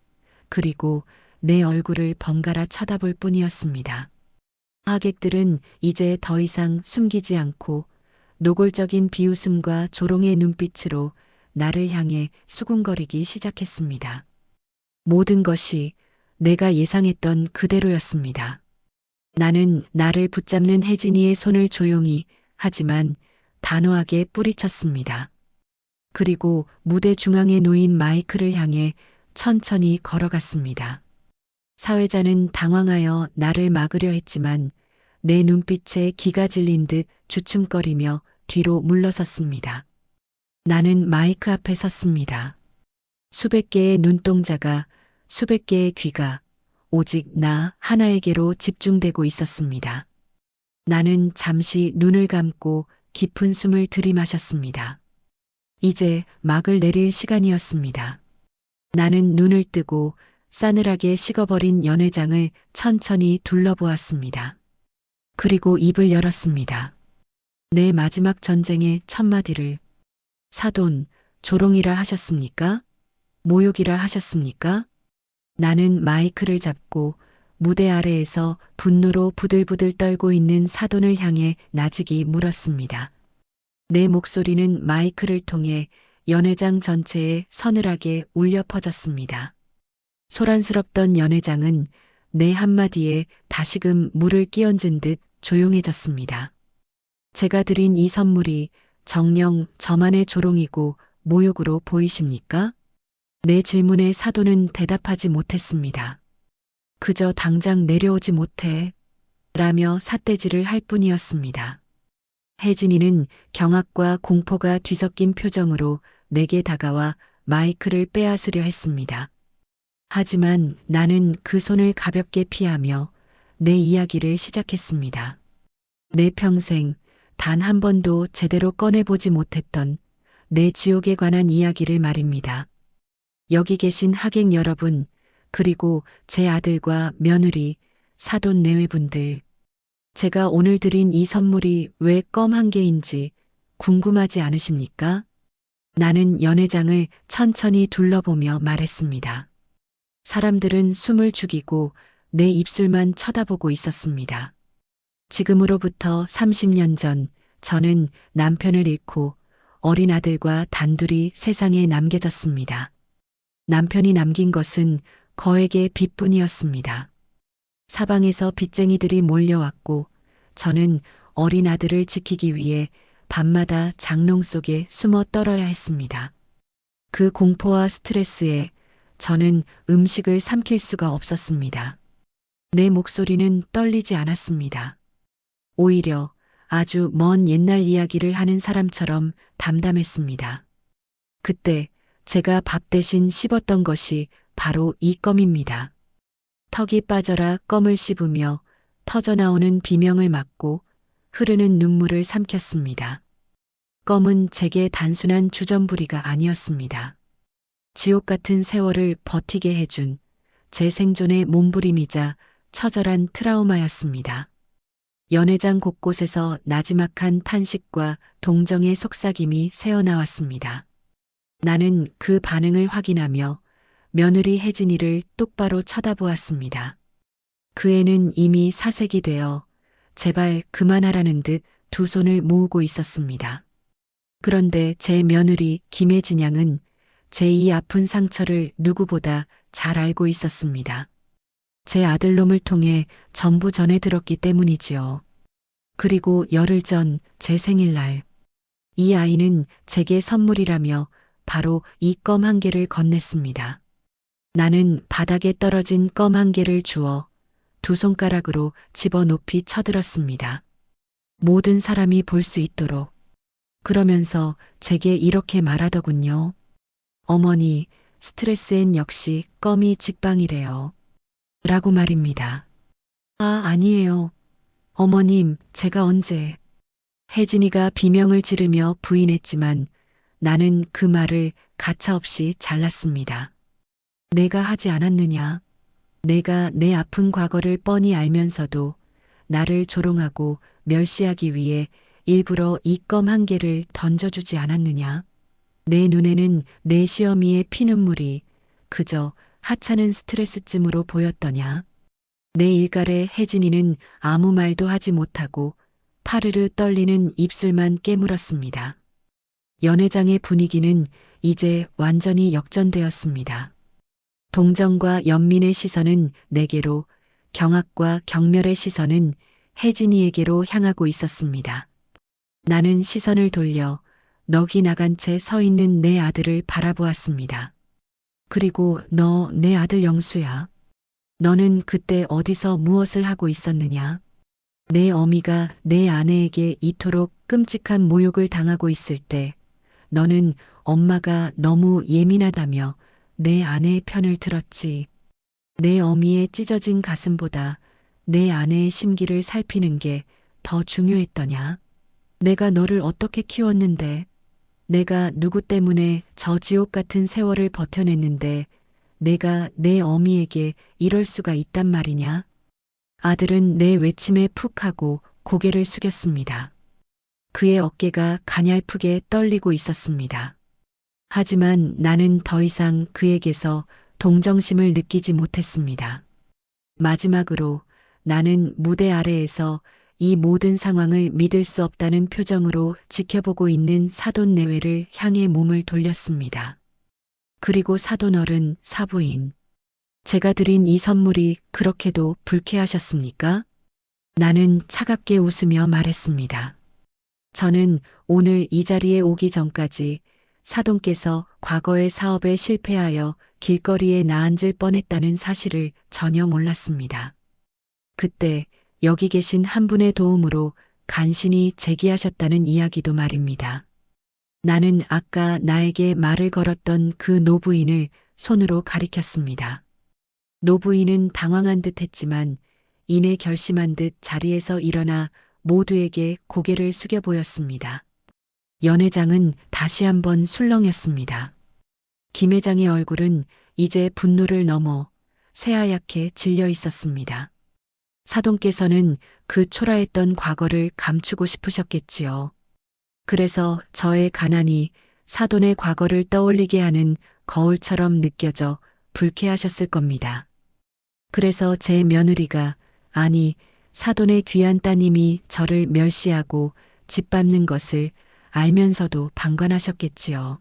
그리고 내 얼굴을 번갈아 쳐다볼 뿐이었습니다. 하객들은 이제 더 이상 숨기지 않고 노골적인 비웃음과 조롱의 눈빛으로 나를 향해 수군거리기 시작했습니다. 모든 것이 내가 예상했던 그대로였습니다. 나는 나를 붙잡는 혜진이의 손을 조용히 하지만 단호하게 뿌리쳤습니다. 그리고 무대 중앙에 놓인 마이크를 향해 천천히 걸어갔습니다. 사회자는 당황하여 나를 막으려 했지만 내 눈빛에 기가 질린 듯 주춤거리며 뒤로 물러섰습니다. 나는 마이크 앞에 섰습니다. 수백 개의 눈동자가, 수백 개의 귀가 오직 나 하나에게로 집중되고 있었습니다. 나는 잠시 눈을 감고 깊은 숨을 들이마셨습니다. 이제 막을 내릴 시간이었습니다. 나는 눈을 뜨고 싸늘하게 식어버린 연회장을 천천히 둘러보았습니다. 그리고 입을 열었습니다. 내 마지막 전쟁의 첫마디를. 사돈, 조롱이라 하셨습니까? 모욕이라 하셨습니까? 나는 마이크를 잡고 무대 아래에서 분노로 부들부들 떨고 있는 사돈을 향해 나직이 물었습니다. 내 목소리는 마이크를 통해 연회장 전체에 서늘하게 울려 퍼졌습니다. 소란스럽던 연회장은 내 한마디에 다시금 물을 끼얹은 듯 조용해졌습니다. 제가 드린 이 선물이 정녕 저만의 조롱이고 모욕으로 보이십니까? 내 질문에 사돈은 대답하지 못했습니다. 그저 당장 내려오지 못해 라며 삿대질을 할 뿐이었습니다. 혜진이는 경악과 공포가 뒤섞인 표정으로 내게 다가와 마이크를 빼앗으려 했습니다. 하지만 나는 그 손을 가볍게 피하며 내 이야기를 시작했습니다. 내 평생 단 한 번도 제대로 꺼내보지 못했던 내 지옥에 관한 이야기를 말입니다. 여기 계신 하객 여러분, 그리고 제 아들과 며느리, 사돈 내외분들, 제가 오늘 드린 이 선물이 왜 껌 한 개인지 궁금하지 않으십니까? 나는 연회장을 천천히 둘러보며 말했습니다. 사람들은 숨을 죽이고 내 입술만 쳐다보고 있었습니다. 지금으로부터 30년 전 저는 남편을 잃고 어린 아들과 단둘이 세상에 남겨졌습니다. 남편이 남긴 것은 거액의 빚뿐이었습니다. 사방에서 빚쟁이들이 몰려왔고 저는 어린 아들을 지키기 위해 밤마다 장롱 속에 숨어 떨어야 했습니다. 그 공포와 스트레스에 저는 음식을 삼킬 수가 없었습니다. 내 목소리는 떨리지 않았습니다. 오히려 아주 먼 옛날 이야기를 하는 사람처럼 담담했습니다. 그때 제가 밥 대신 씹었던 것이 바로 이 껌입니다. 턱이 빠져라 껌을 씹으며 터져나오는 비명을 막고 흐르는 눈물을 삼켰습니다. 껌은 제게 단순한 주전부리가 아니었습니다. 지옥 같은 세월을 버티게 해준 제 생존의 몸부림이자 처절한 트라우마였습니다. 연회장 곳곳에서 나지막한 탄식과 동정의 속삭임이 새어나왔습니다. 나는 그 반응을 확인하며 며느리 혜진이를 똑바로 쳐다보았습니다. 그 애는 이미 사색이 되어 제발 그만하라는 듯 두 손을 모으고 있었습니다. 그런데 제 며느리 김혜진 양은 제 이 아픈 상처를 누구보다 잘 알고 있었습니다. 제 아들놈을 통해 전부 전해 들었기 때문이지요. 그리고 열흘 전 제 생일날 이 아이는 제게 선물이라며 바로 이 껌 한 개를 건넸습니다. 나는 바닥에 떨어진 껌 한 개를 주워 두 손가락으로 집어 높이 쳐들었습니다. 모든 사람이 볼 수 있도록. 그러면서 제게 이렇게 말하더군요. 어머니, 스트레스엔 역시 껌이 직방이래요. 라고 말입니다. 아니에요. 어머님, 제가 언제. 혜진이가 비명을 지르며 부인했지만 나는 그 말을 가차없이 잘랐습니다. 내가 하지 않았느냐. 내가 내 아픈 과거를 뻔히 알면서도 나를 조롱하고 멸시하기 위해 일부러 이 껌 한 개를 던져주지 않았느냐. 내 눈에는 내 시어미의 피눈물이 그저 하찮은 스트레스쯤으로 보였더냐. 내 일갈에 혜진이는 아무 말도 하지 못하고 파르르 떨리는 입술만 깨물었습니다. 연회장의 분위기는 이제 완전히 역전되었습니다. 동정과 연민의 시선은 내게로, 경악과 경멸의 시선은 혜진이에게로 향하고 있었습니다. 나는 시선을 돌려 넋이 나간 채 서 있는 내 아들을 바라보았습니다. 그리고 너 내 아들 영수야. 너는 그때 어디서 무엇을 하고 있었느냐? 내 어미가 내 아내에게 이토록 끔찍한 모욕을 당하고 있을 때 너는 엄마가 너무 예민하다며 내 아내의 편을 들었지. 내 어미의 찢어진 가슴보다 내 아내의 심기를 살피는 게 더 중요했더냐? 내가 너를 어떻게 키웠는데, 내가 누구 때문에 저 지옥 같은 세월을 버텨냈는데 내가 내 어미에게 이럴 수가 있단 말이냐? 아들은 내 외침에 푹 하고 고개를 숙였습니다. 그의 어깨가 가냘프게 떨리고 있었습니다. 하지만 나는 더 이상 그에게서 동정심을 느끼지 못했습니다. 마지막으로 나는 무대 아래에서 이 모든 상황을 믿을 수 없다는 표정으로 지켜보고 있는 사돈 내외를 향해 몸을 돌렸습니다. 그리고 사돈 어른, 사부인. 제가 드린 이 선물이 그렇게도 불쾌하셨습니까? 나는 차갑게 웃으며 말했습니다. 저는 오늘 이 자리에 오기 전까지 사돈께서 과거의 사업에 실패하여 길거리에 나앉을 뻔했다는 사실을 전혀 몰랐습니다. 그때 여기 계신 한 분의 도움으로 간신히 재기하셨다는 이야기도 말입니다. 나는 아까 나에게 말을 걸었던 그 노부인을 손으로 가리켰습니다. 노부인은 당황한 듯 했지만 이내 결심한 듯 자리에서 일어나 모두에게 고개를 숙여 보였습니다. 연 회장은 다시 한번 술렁였습니다. 김 회장의 얼굴은 이제 분노를 넘어 새하얗게 질려 있었습니다. 사돈께서는 그 초라했던 과거를 감추고 싶으셨겠지요. 그래서 저의 가난이 사돈의 과거를 떠올리게 하는 거울처럼 느껴져 불쾌하셨을 겁니다. 그래서 제 며느리가, 아니, 사돈의 귀한 따님이 저를 멸시하고 짓밟는 것을 알면서도 방관하셨겠지요.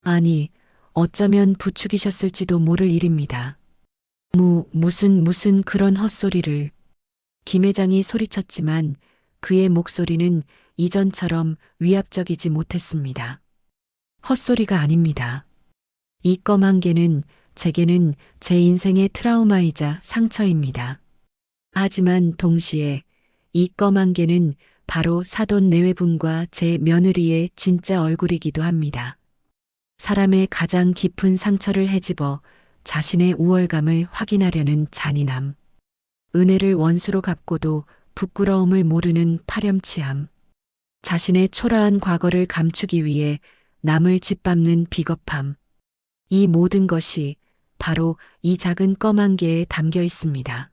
아니, 어쩌면 부추기셨을지도 모를 일입니다. 무슨 그런 헛소리를. 김 회장이 소리쳤지만 그의 목소리는 이전처럼 위압적이지 못했습니다. 헛소리가 아닙니다. 이 껌 한 개는 제게는 제 인생의 트라우마이자 상처입니다. 하지만 동시에 이 껌 한 개는 바로 사돈 내외분과 제 며느리의 진짜 얼굴이기도 합니다. 사람의 가장 깊은 상처를 헤집어 자신의 우월감을 확인하려는 잔인함. 은혜를 원수로 갚고도 부끄러움을 모르는 파렴치함. 자신의 초라한 과거를 감추기 위해 남을 짓밟는 비겁함. 이 모든 것이 바로 이 작은 껌 한 개에 담겨 있습니다.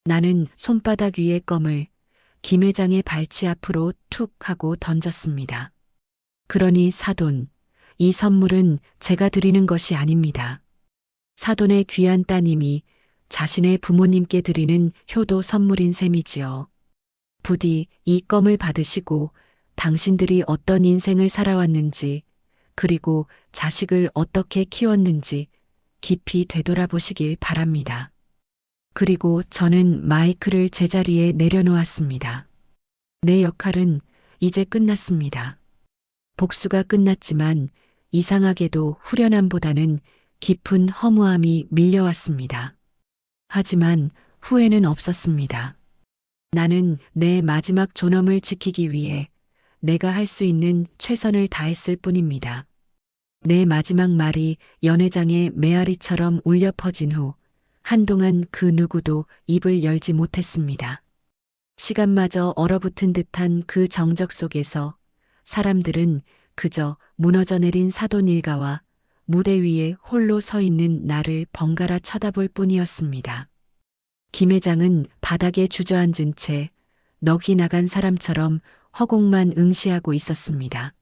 나는 손바닥 위의 껌을 김 회장의 발치 앞으로 툭 하고 던졌습니다. 그러니 사돈, 이 선물은 제가 드리는 것이 아닙니다. 사돈의 귀한 따님이 자신의 부모님께 드리는 효도 선물인 셈이지요. 부디 이 껌을 받으시고 당신들이 어떤 인생을 살아왔는지, 그리고 자식을 어떻게 키웠는지 깊이 되돌아보시길 바랍니다. 그리고 저는 마이크를 제자리에 내려놓았습니다. 내 역할은 이제 끝났습니다. 복수가 끝났지만 이상하게도 후련함보다는 깊은 허무함이 밀려왔습니다. 하지만 후회는 없었습니다. 나는 내 마지막 존엄을 지키기 위해 내가 할 수 있는 최선을 다했을 뿐입니다. 내 마지막 말이 연 회장의 메아리처럼 울려 퍼진 후 한동안 그 누구도 입을 열지 못했습니다. 시간마저 얼어붙은 듯한 그 정적 속에서 사람들은 그저 무너져 내린 사돈 일가와 무대 위에 홀로 서 있는 나를 번갈아 쳐다볼 뿐이었습니다. 김 회장은 바닥에 주저앉은 채 넋이 나간 사람처럼 허공만 응시하고 있었습니다.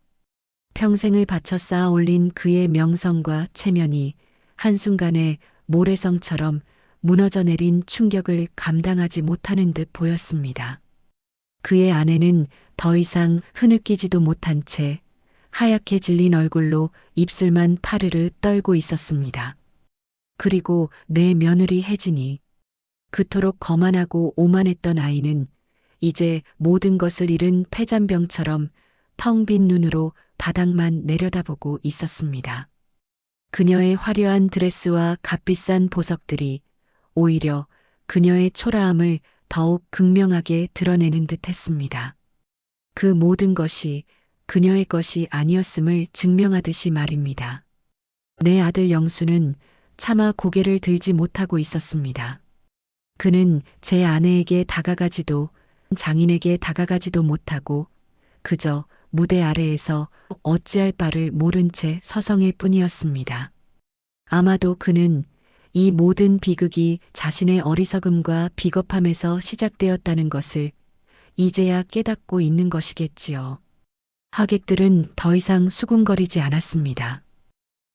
평생을 바쳐 쌓아 올린 그의 명성과 체면이 한순간에 모래성처럼 무너져 내린 충격을 감당하지 못하는 듯 보였습니다. 그의 아내는 더 이상 흐느끼지도 못한 채 하얗게 질린 얼굴로 입술만 파르르 떨고 있었습니다. 그리고 내 며느리 혜진이, 그토록 거만하고 오만했던 아이는 이제 모든 것을 잃은 폐잔병처럼 텅 빈 눈으로 바닥만 내려다보고 있었습니다. 그녀의 화려한 드레스와 값비싼 보석들이 오히려 그녀의 초라함을 더욱 극명하게 드러내는 듯 했습니다. 그 모든 것이 그녀의 것이 아니었음을 증명하듯이 말입니다. 내 아들 영수는 차마 고개를 들지 못하고 있었습니다. 그는 제 아내에게 다가가지도 장인에게 다가가지도 못하고 그저 무대 아래에서 어찌할 바를 모른 채 서성일 뿐이었습니다. 아마도 그는 이 모든 비극이 자신의 어리석음과 비겁함에서 시작되었다는 것을 이제야 깨닫고 있는 것이겠지요. 하객들은 더 이상 수군거리지 않았습니다.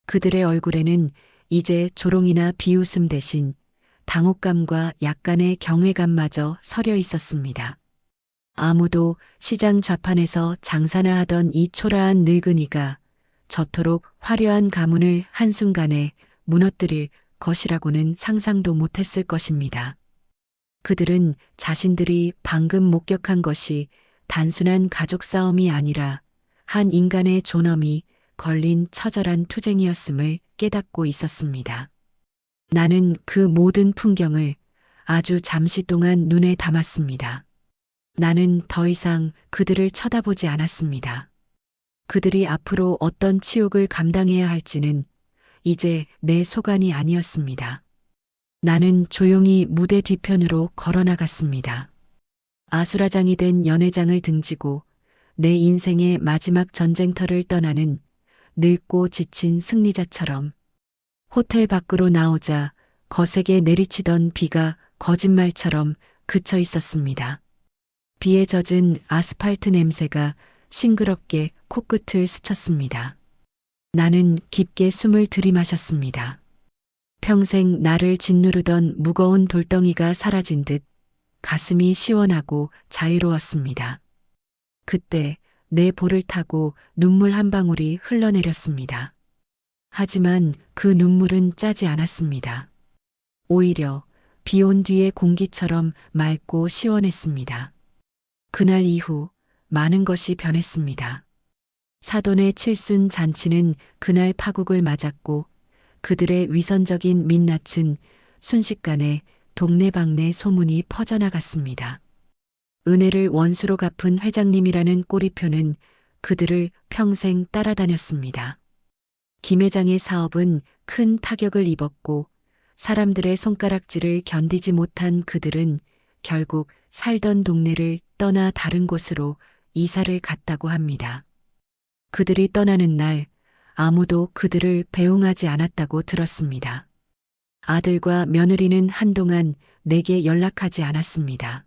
그들의 얼굴에는 이제 조롱이나 비웃음 대신 당혹감과 약간의 경외감마저 서려 있었습니다. 아무도 시장 좌판에서 장사나 하던 이 초라한 늙은이가 저토록 화려한 가문을 한순간에 무너뜨릴 것이라고는 상상도 못했을 것입니다. 그들은 자신들이 방금 목격한 것이 단순한 가족 싸움이 아니라 한 인간의 존엄이 걸린 처절한 투쟁이었음을 깨닫고 있었습니다. 나는 그 모든 풍경을 아주 잠시 동안 눈에 담았습니다. 나는 더 이상 그들을 쳐다보지 않았습니다. 그들이 앞으로 어떤 치욕을 감당해야 할지는 이제 내 소관이 아니었습니다. 나는 조용히 무대 뒤편으로 걸어나갔습니다. 아수라장이 된 연회장을 등지고 내 인생의 마지막 전쟁터를 떠나는 늙고 지친 승리자처럼 호텔 밖으로 나오자 거세게 내리치던 비가 거짓말처럼 그쳐 있었습니다. 비에 젖은 아스팔트 냄새가 싱그럽게 코끝을 스쳤습니다. 나는 깊게 숨을 들이마셨습니다. 평생 나를 짓누르던 무거운 돌덩이가 사라진 듯 가슴이 시원하고 자유로웠습니다. 그때 내 볼을 타고 눈물 한 방울이 흘러내렸습니다. 하지만 그 눈물은 짜지 않았습니다. 오히려 비 온 뒤의 공기처럼 맑고 시원했습니다. 그날 이후 많은 것이 변했습니다. 사돈의 칠순 잔치는 그날 파국을 맞았고 그들의 위선적인 민낯은 순식간에 동네방네 소문이 퍼져나갔습니다. 은혜를 원수로 갚은 회장님이라는 꼬리표는 그들을 평생 따라다녔습니다. 김 회장의 사업은 큰 타격을 입었고 사람들의 손가락질을 견디지 못한 그들은 결국 살던 동네를 떠나 다른 곳으로 이사를 갔다고 합니다. 그들이 떠나는 날 아무도 그들을 배웅하지 않았다고 들었습니다. 아들과 며느리는 한동안 내게 연락하지 않았습니다.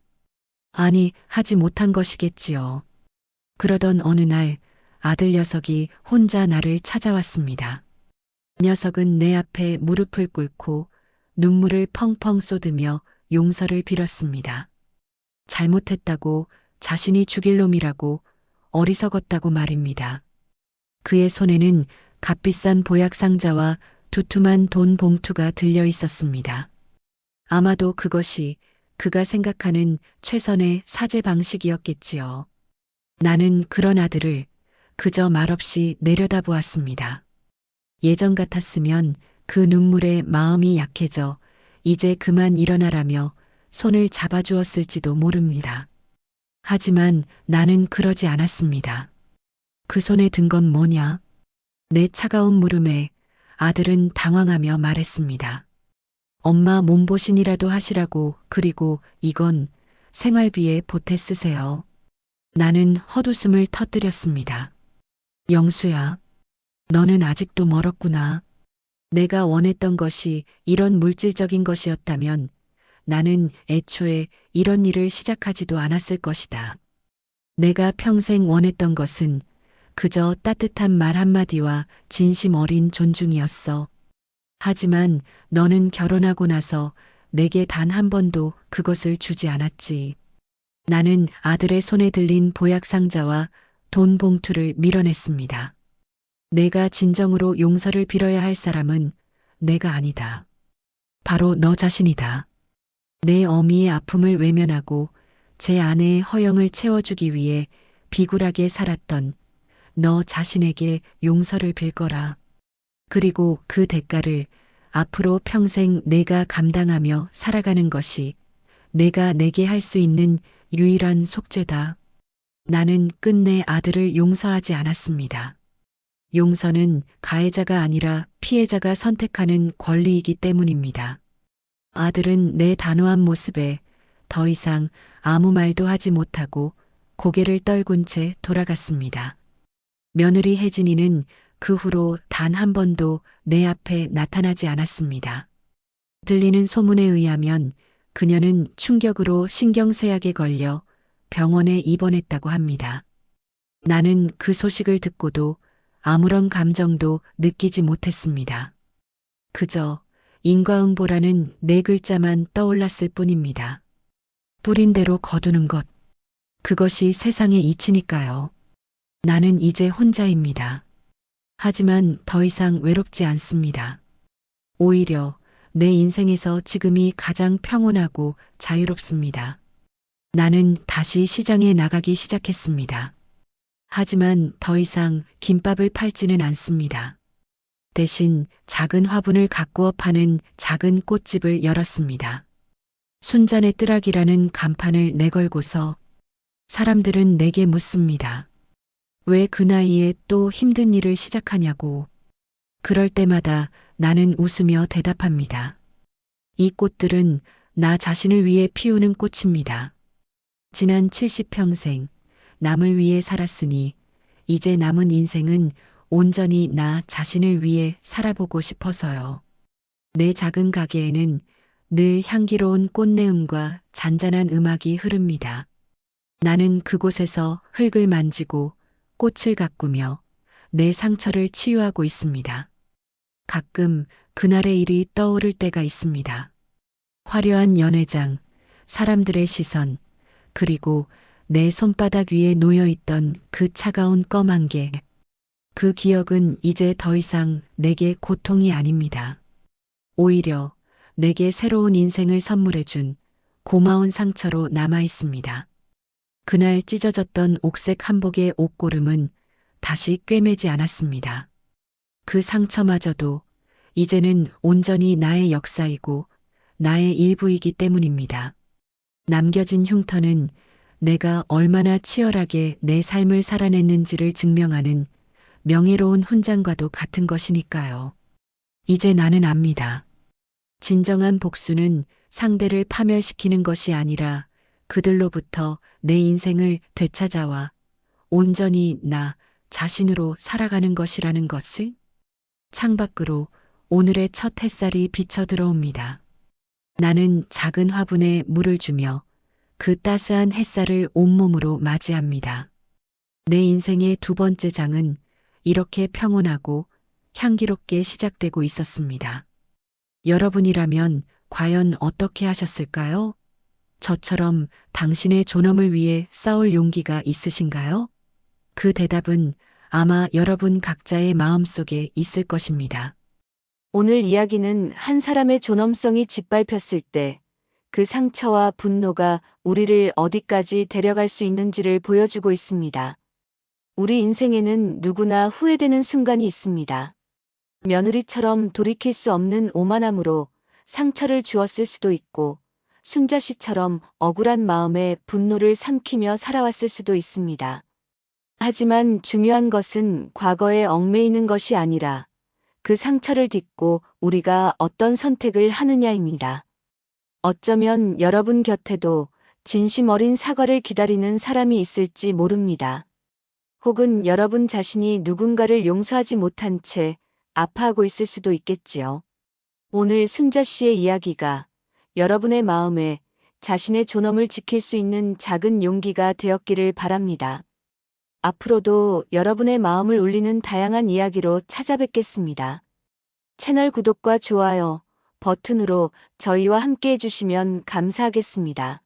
아니, 하지 못한 것이겠지요. 그러던 어느 날 아들 녀석이 혼자 나를 찾아왔습니다. 녀석은 내 앞에 무릎을 꿇고 눈물을 펑펑 쏟으며 용서를 빌었습니다. 잘못했다고, 자신이 죽일 놈이라고, 어리석었다고 말입니다. 그의 손에는 값비싼 보약 상자와 두툼한 돈 봉투가 들려 있었습니다. 아마도 그것이 그가 생각하는 최선의 사죄 방식이었겠지요. 나는 그런 아들을 그저 말없이 내려다보았습니다. 예전 같았으면 그 눈물에 마음이 약해져 이제 그만 일어나라며 손을 잡아주었을지도 모릅니다. 하지만 나는 그러지 않았습니다. 그 손에 든 건 뭐냐? 내 차가운 물음에 아들은 당황하며 말했습니다. 엄마 몸보신이라도 하시라고, 그리고 이건 생활비에 보태 쓰세요. 나는 헛웃음을 터뜨렸습니다. 영수야, 너는 아직도 멀었구나. 내가 원했던 것이 이런 물질적인 것이었다면 나는 애초에 이런 일을 시작하지도 않았을 것이다. 내가 평생 원했던 것은 그저 따뜻한 말 한마디와 진심 어린 존중이었어. 하지만 너는 결혼하고 나서 내게 단 한 번도 그것을 주지 않았지. 나는 아들의 손에 들린 보약 상자와 돈 봉투를 밀어냈습니다. 내가 진정으로 용서를 빌어야 할 사람은 내가 아니다. 바로 너 자신이다. 내 어미의 아픔을 외면하고 제 아내의 허영을 채워주기 위해 비굴하게 살았던 너 자신에게 용서를 빌거라. 그리고 그 대가를 앞으로 평생 내가 감당하며 살아가는 것이 내가 내게 할 수 있는 유일한 속죄다. 나는 끝내 아들을 용서하지 않았습니다. 용서는 가해자가 아니라 피해자가 선택하는 권리이기 때문입니다. 아들은 내 단호한 모습에 더 이상 아무 말도 하지 못하고 고개를 떨군 채 돌아갔습니다. 며느리 혜진이는 그 후로 단 한 번도 내 앞에 나타나지 않았습니다. 들리는 소문에 의하면 그녀는 충격으로 신경쇠약에 걸려 병원에 입원했다고 합니다. 나는 그 소식을 듣고도 아무런 감정도 느끼지 못했습니다. 그저 인과응보라는 네 글자만 떠올랐을 뿐입니다. 뿌린 대로 거두는 것. 그것이 세상의 이치니까요. 나는 이제 혼자입니다. 하지만 더 이상 외롭지 않습니다. 오히려 내 인생에서 지금이 가장 평온하고 자유롭습니다. 나는 다시 시장에 나가기 시작했습니다. 하지만 더 이상 김밥을 팔지는 않습니다. 대신 작은 화분을 가꾸어 파는 작은 꽃집을 열었습니다. 순잔의 뜨락이라는 간판을 내걸고서 사람들은 내게 묻습니다. 왜 그 나이에 또 힘든 일을 시작하냐고. 그럴 때마다 나는 웃으며 대답합니다. 이 꽃들은 나 자신을 위해 피우는 꽃입니다. 지난 70평생 남을 위해 살았으니 이제 남은 인생은 온전히 나 자신을 위해 살아보고 싶어서요. 내 작은 가게에는 늘 향기로운 꽃내음과 잔잔한 음악이 흐릅니다. 나는 그곳에서 흙을 만지고 꽃을 가꾸며 내 상처를 치유하고 있습니다. 가끔 그날의 일이 떠오를 때가 있습니다. 화려한 연회장, 사람들의 시선, 그리고 내 손바닥 위에 놓여있던 그 차가운 껌 한 개. 그 기억은 이제 더 이상 내게 고통이 아닙니다. 오히려 내게 새로운 인생을 선물해준 고마운 상처로 남아 있습니다. 그날 찢어졌던 옥색 한복의 옷고름은 다시 꿰매지 않았습니다. 그 상처마저도 이제는 온전히 나의 역사이고 나의 일부이기 때문입니다. 남겨진 흉터는 내가 얼마나 치열하게 내 삶을 살아냈는지를 증명하는 명예로운 훈장과도 같은 것이니까요. 이제 나는 압니다. 진정한 복수는 상대를 파멸시키는 것이 아니라 그들로부터 내 인생을 되찾아와 온전히 나 자신으로 살아가는 것이라는 것을. 창밖으로 오늘의 첫 햇살이 비쳐 들어옵니다. 나는 작은 화분에 물을 주며 그 따스한 햇살을 온몸으로 맞이합니다. 내 인생의 두 번째 장은 이렇게 평온하고 향기롭게 시작되고 있었습니다. 여러분이라면 과연 어떻게 하셨을까요? 저처럼 당신의 존엄을 위해 싸울 용기가 있으신가요? 그 대답은 아마 여러분 각자의 마음속에 있을 것입니다. 오늘 이야기는 한 사람의 존엄성이 짓밟혔을 때 그 상처와 분노가 우리를 어디까지 데려갈 수 있는지를 보여주고 있습니다. 우리 인생에는 누구나 후회되는 순간이 있습니다. 며느리처럼 돌이킬 수 없는 오만함으로 상처를 주었을 수도 있고 순자 씨처럼 억울한 마음에 분노를 삼키며 살아왔을 수도 있습니다. 하지만 중요한 것은 과거에 얽매이는 것이 아니라 그 상처를 딛고 우리가 어떤 선택을 하느냐입니다. 어쩌면 여러분 곁에도 진심 어린 사과를 기다리는 사람이 있을지 모릅니다. 혹은 여러분 자신이 누군가를 용서하지 못한 채 아파하고 있을 수도 있겠지요. 오늘 순자 씨의 이야기가 여러분의 마음에 자신의 존엄을 지킬 수 있는 작은 용기가 되었기를 바랍니다. 앞으로도 여러분의 마음을 울리는 다양한 이야기로 찾아뵙겠습니다. 채널 구독과 좋아요 버튼으로 저희와 함께 해주시면 감사하겠습니다.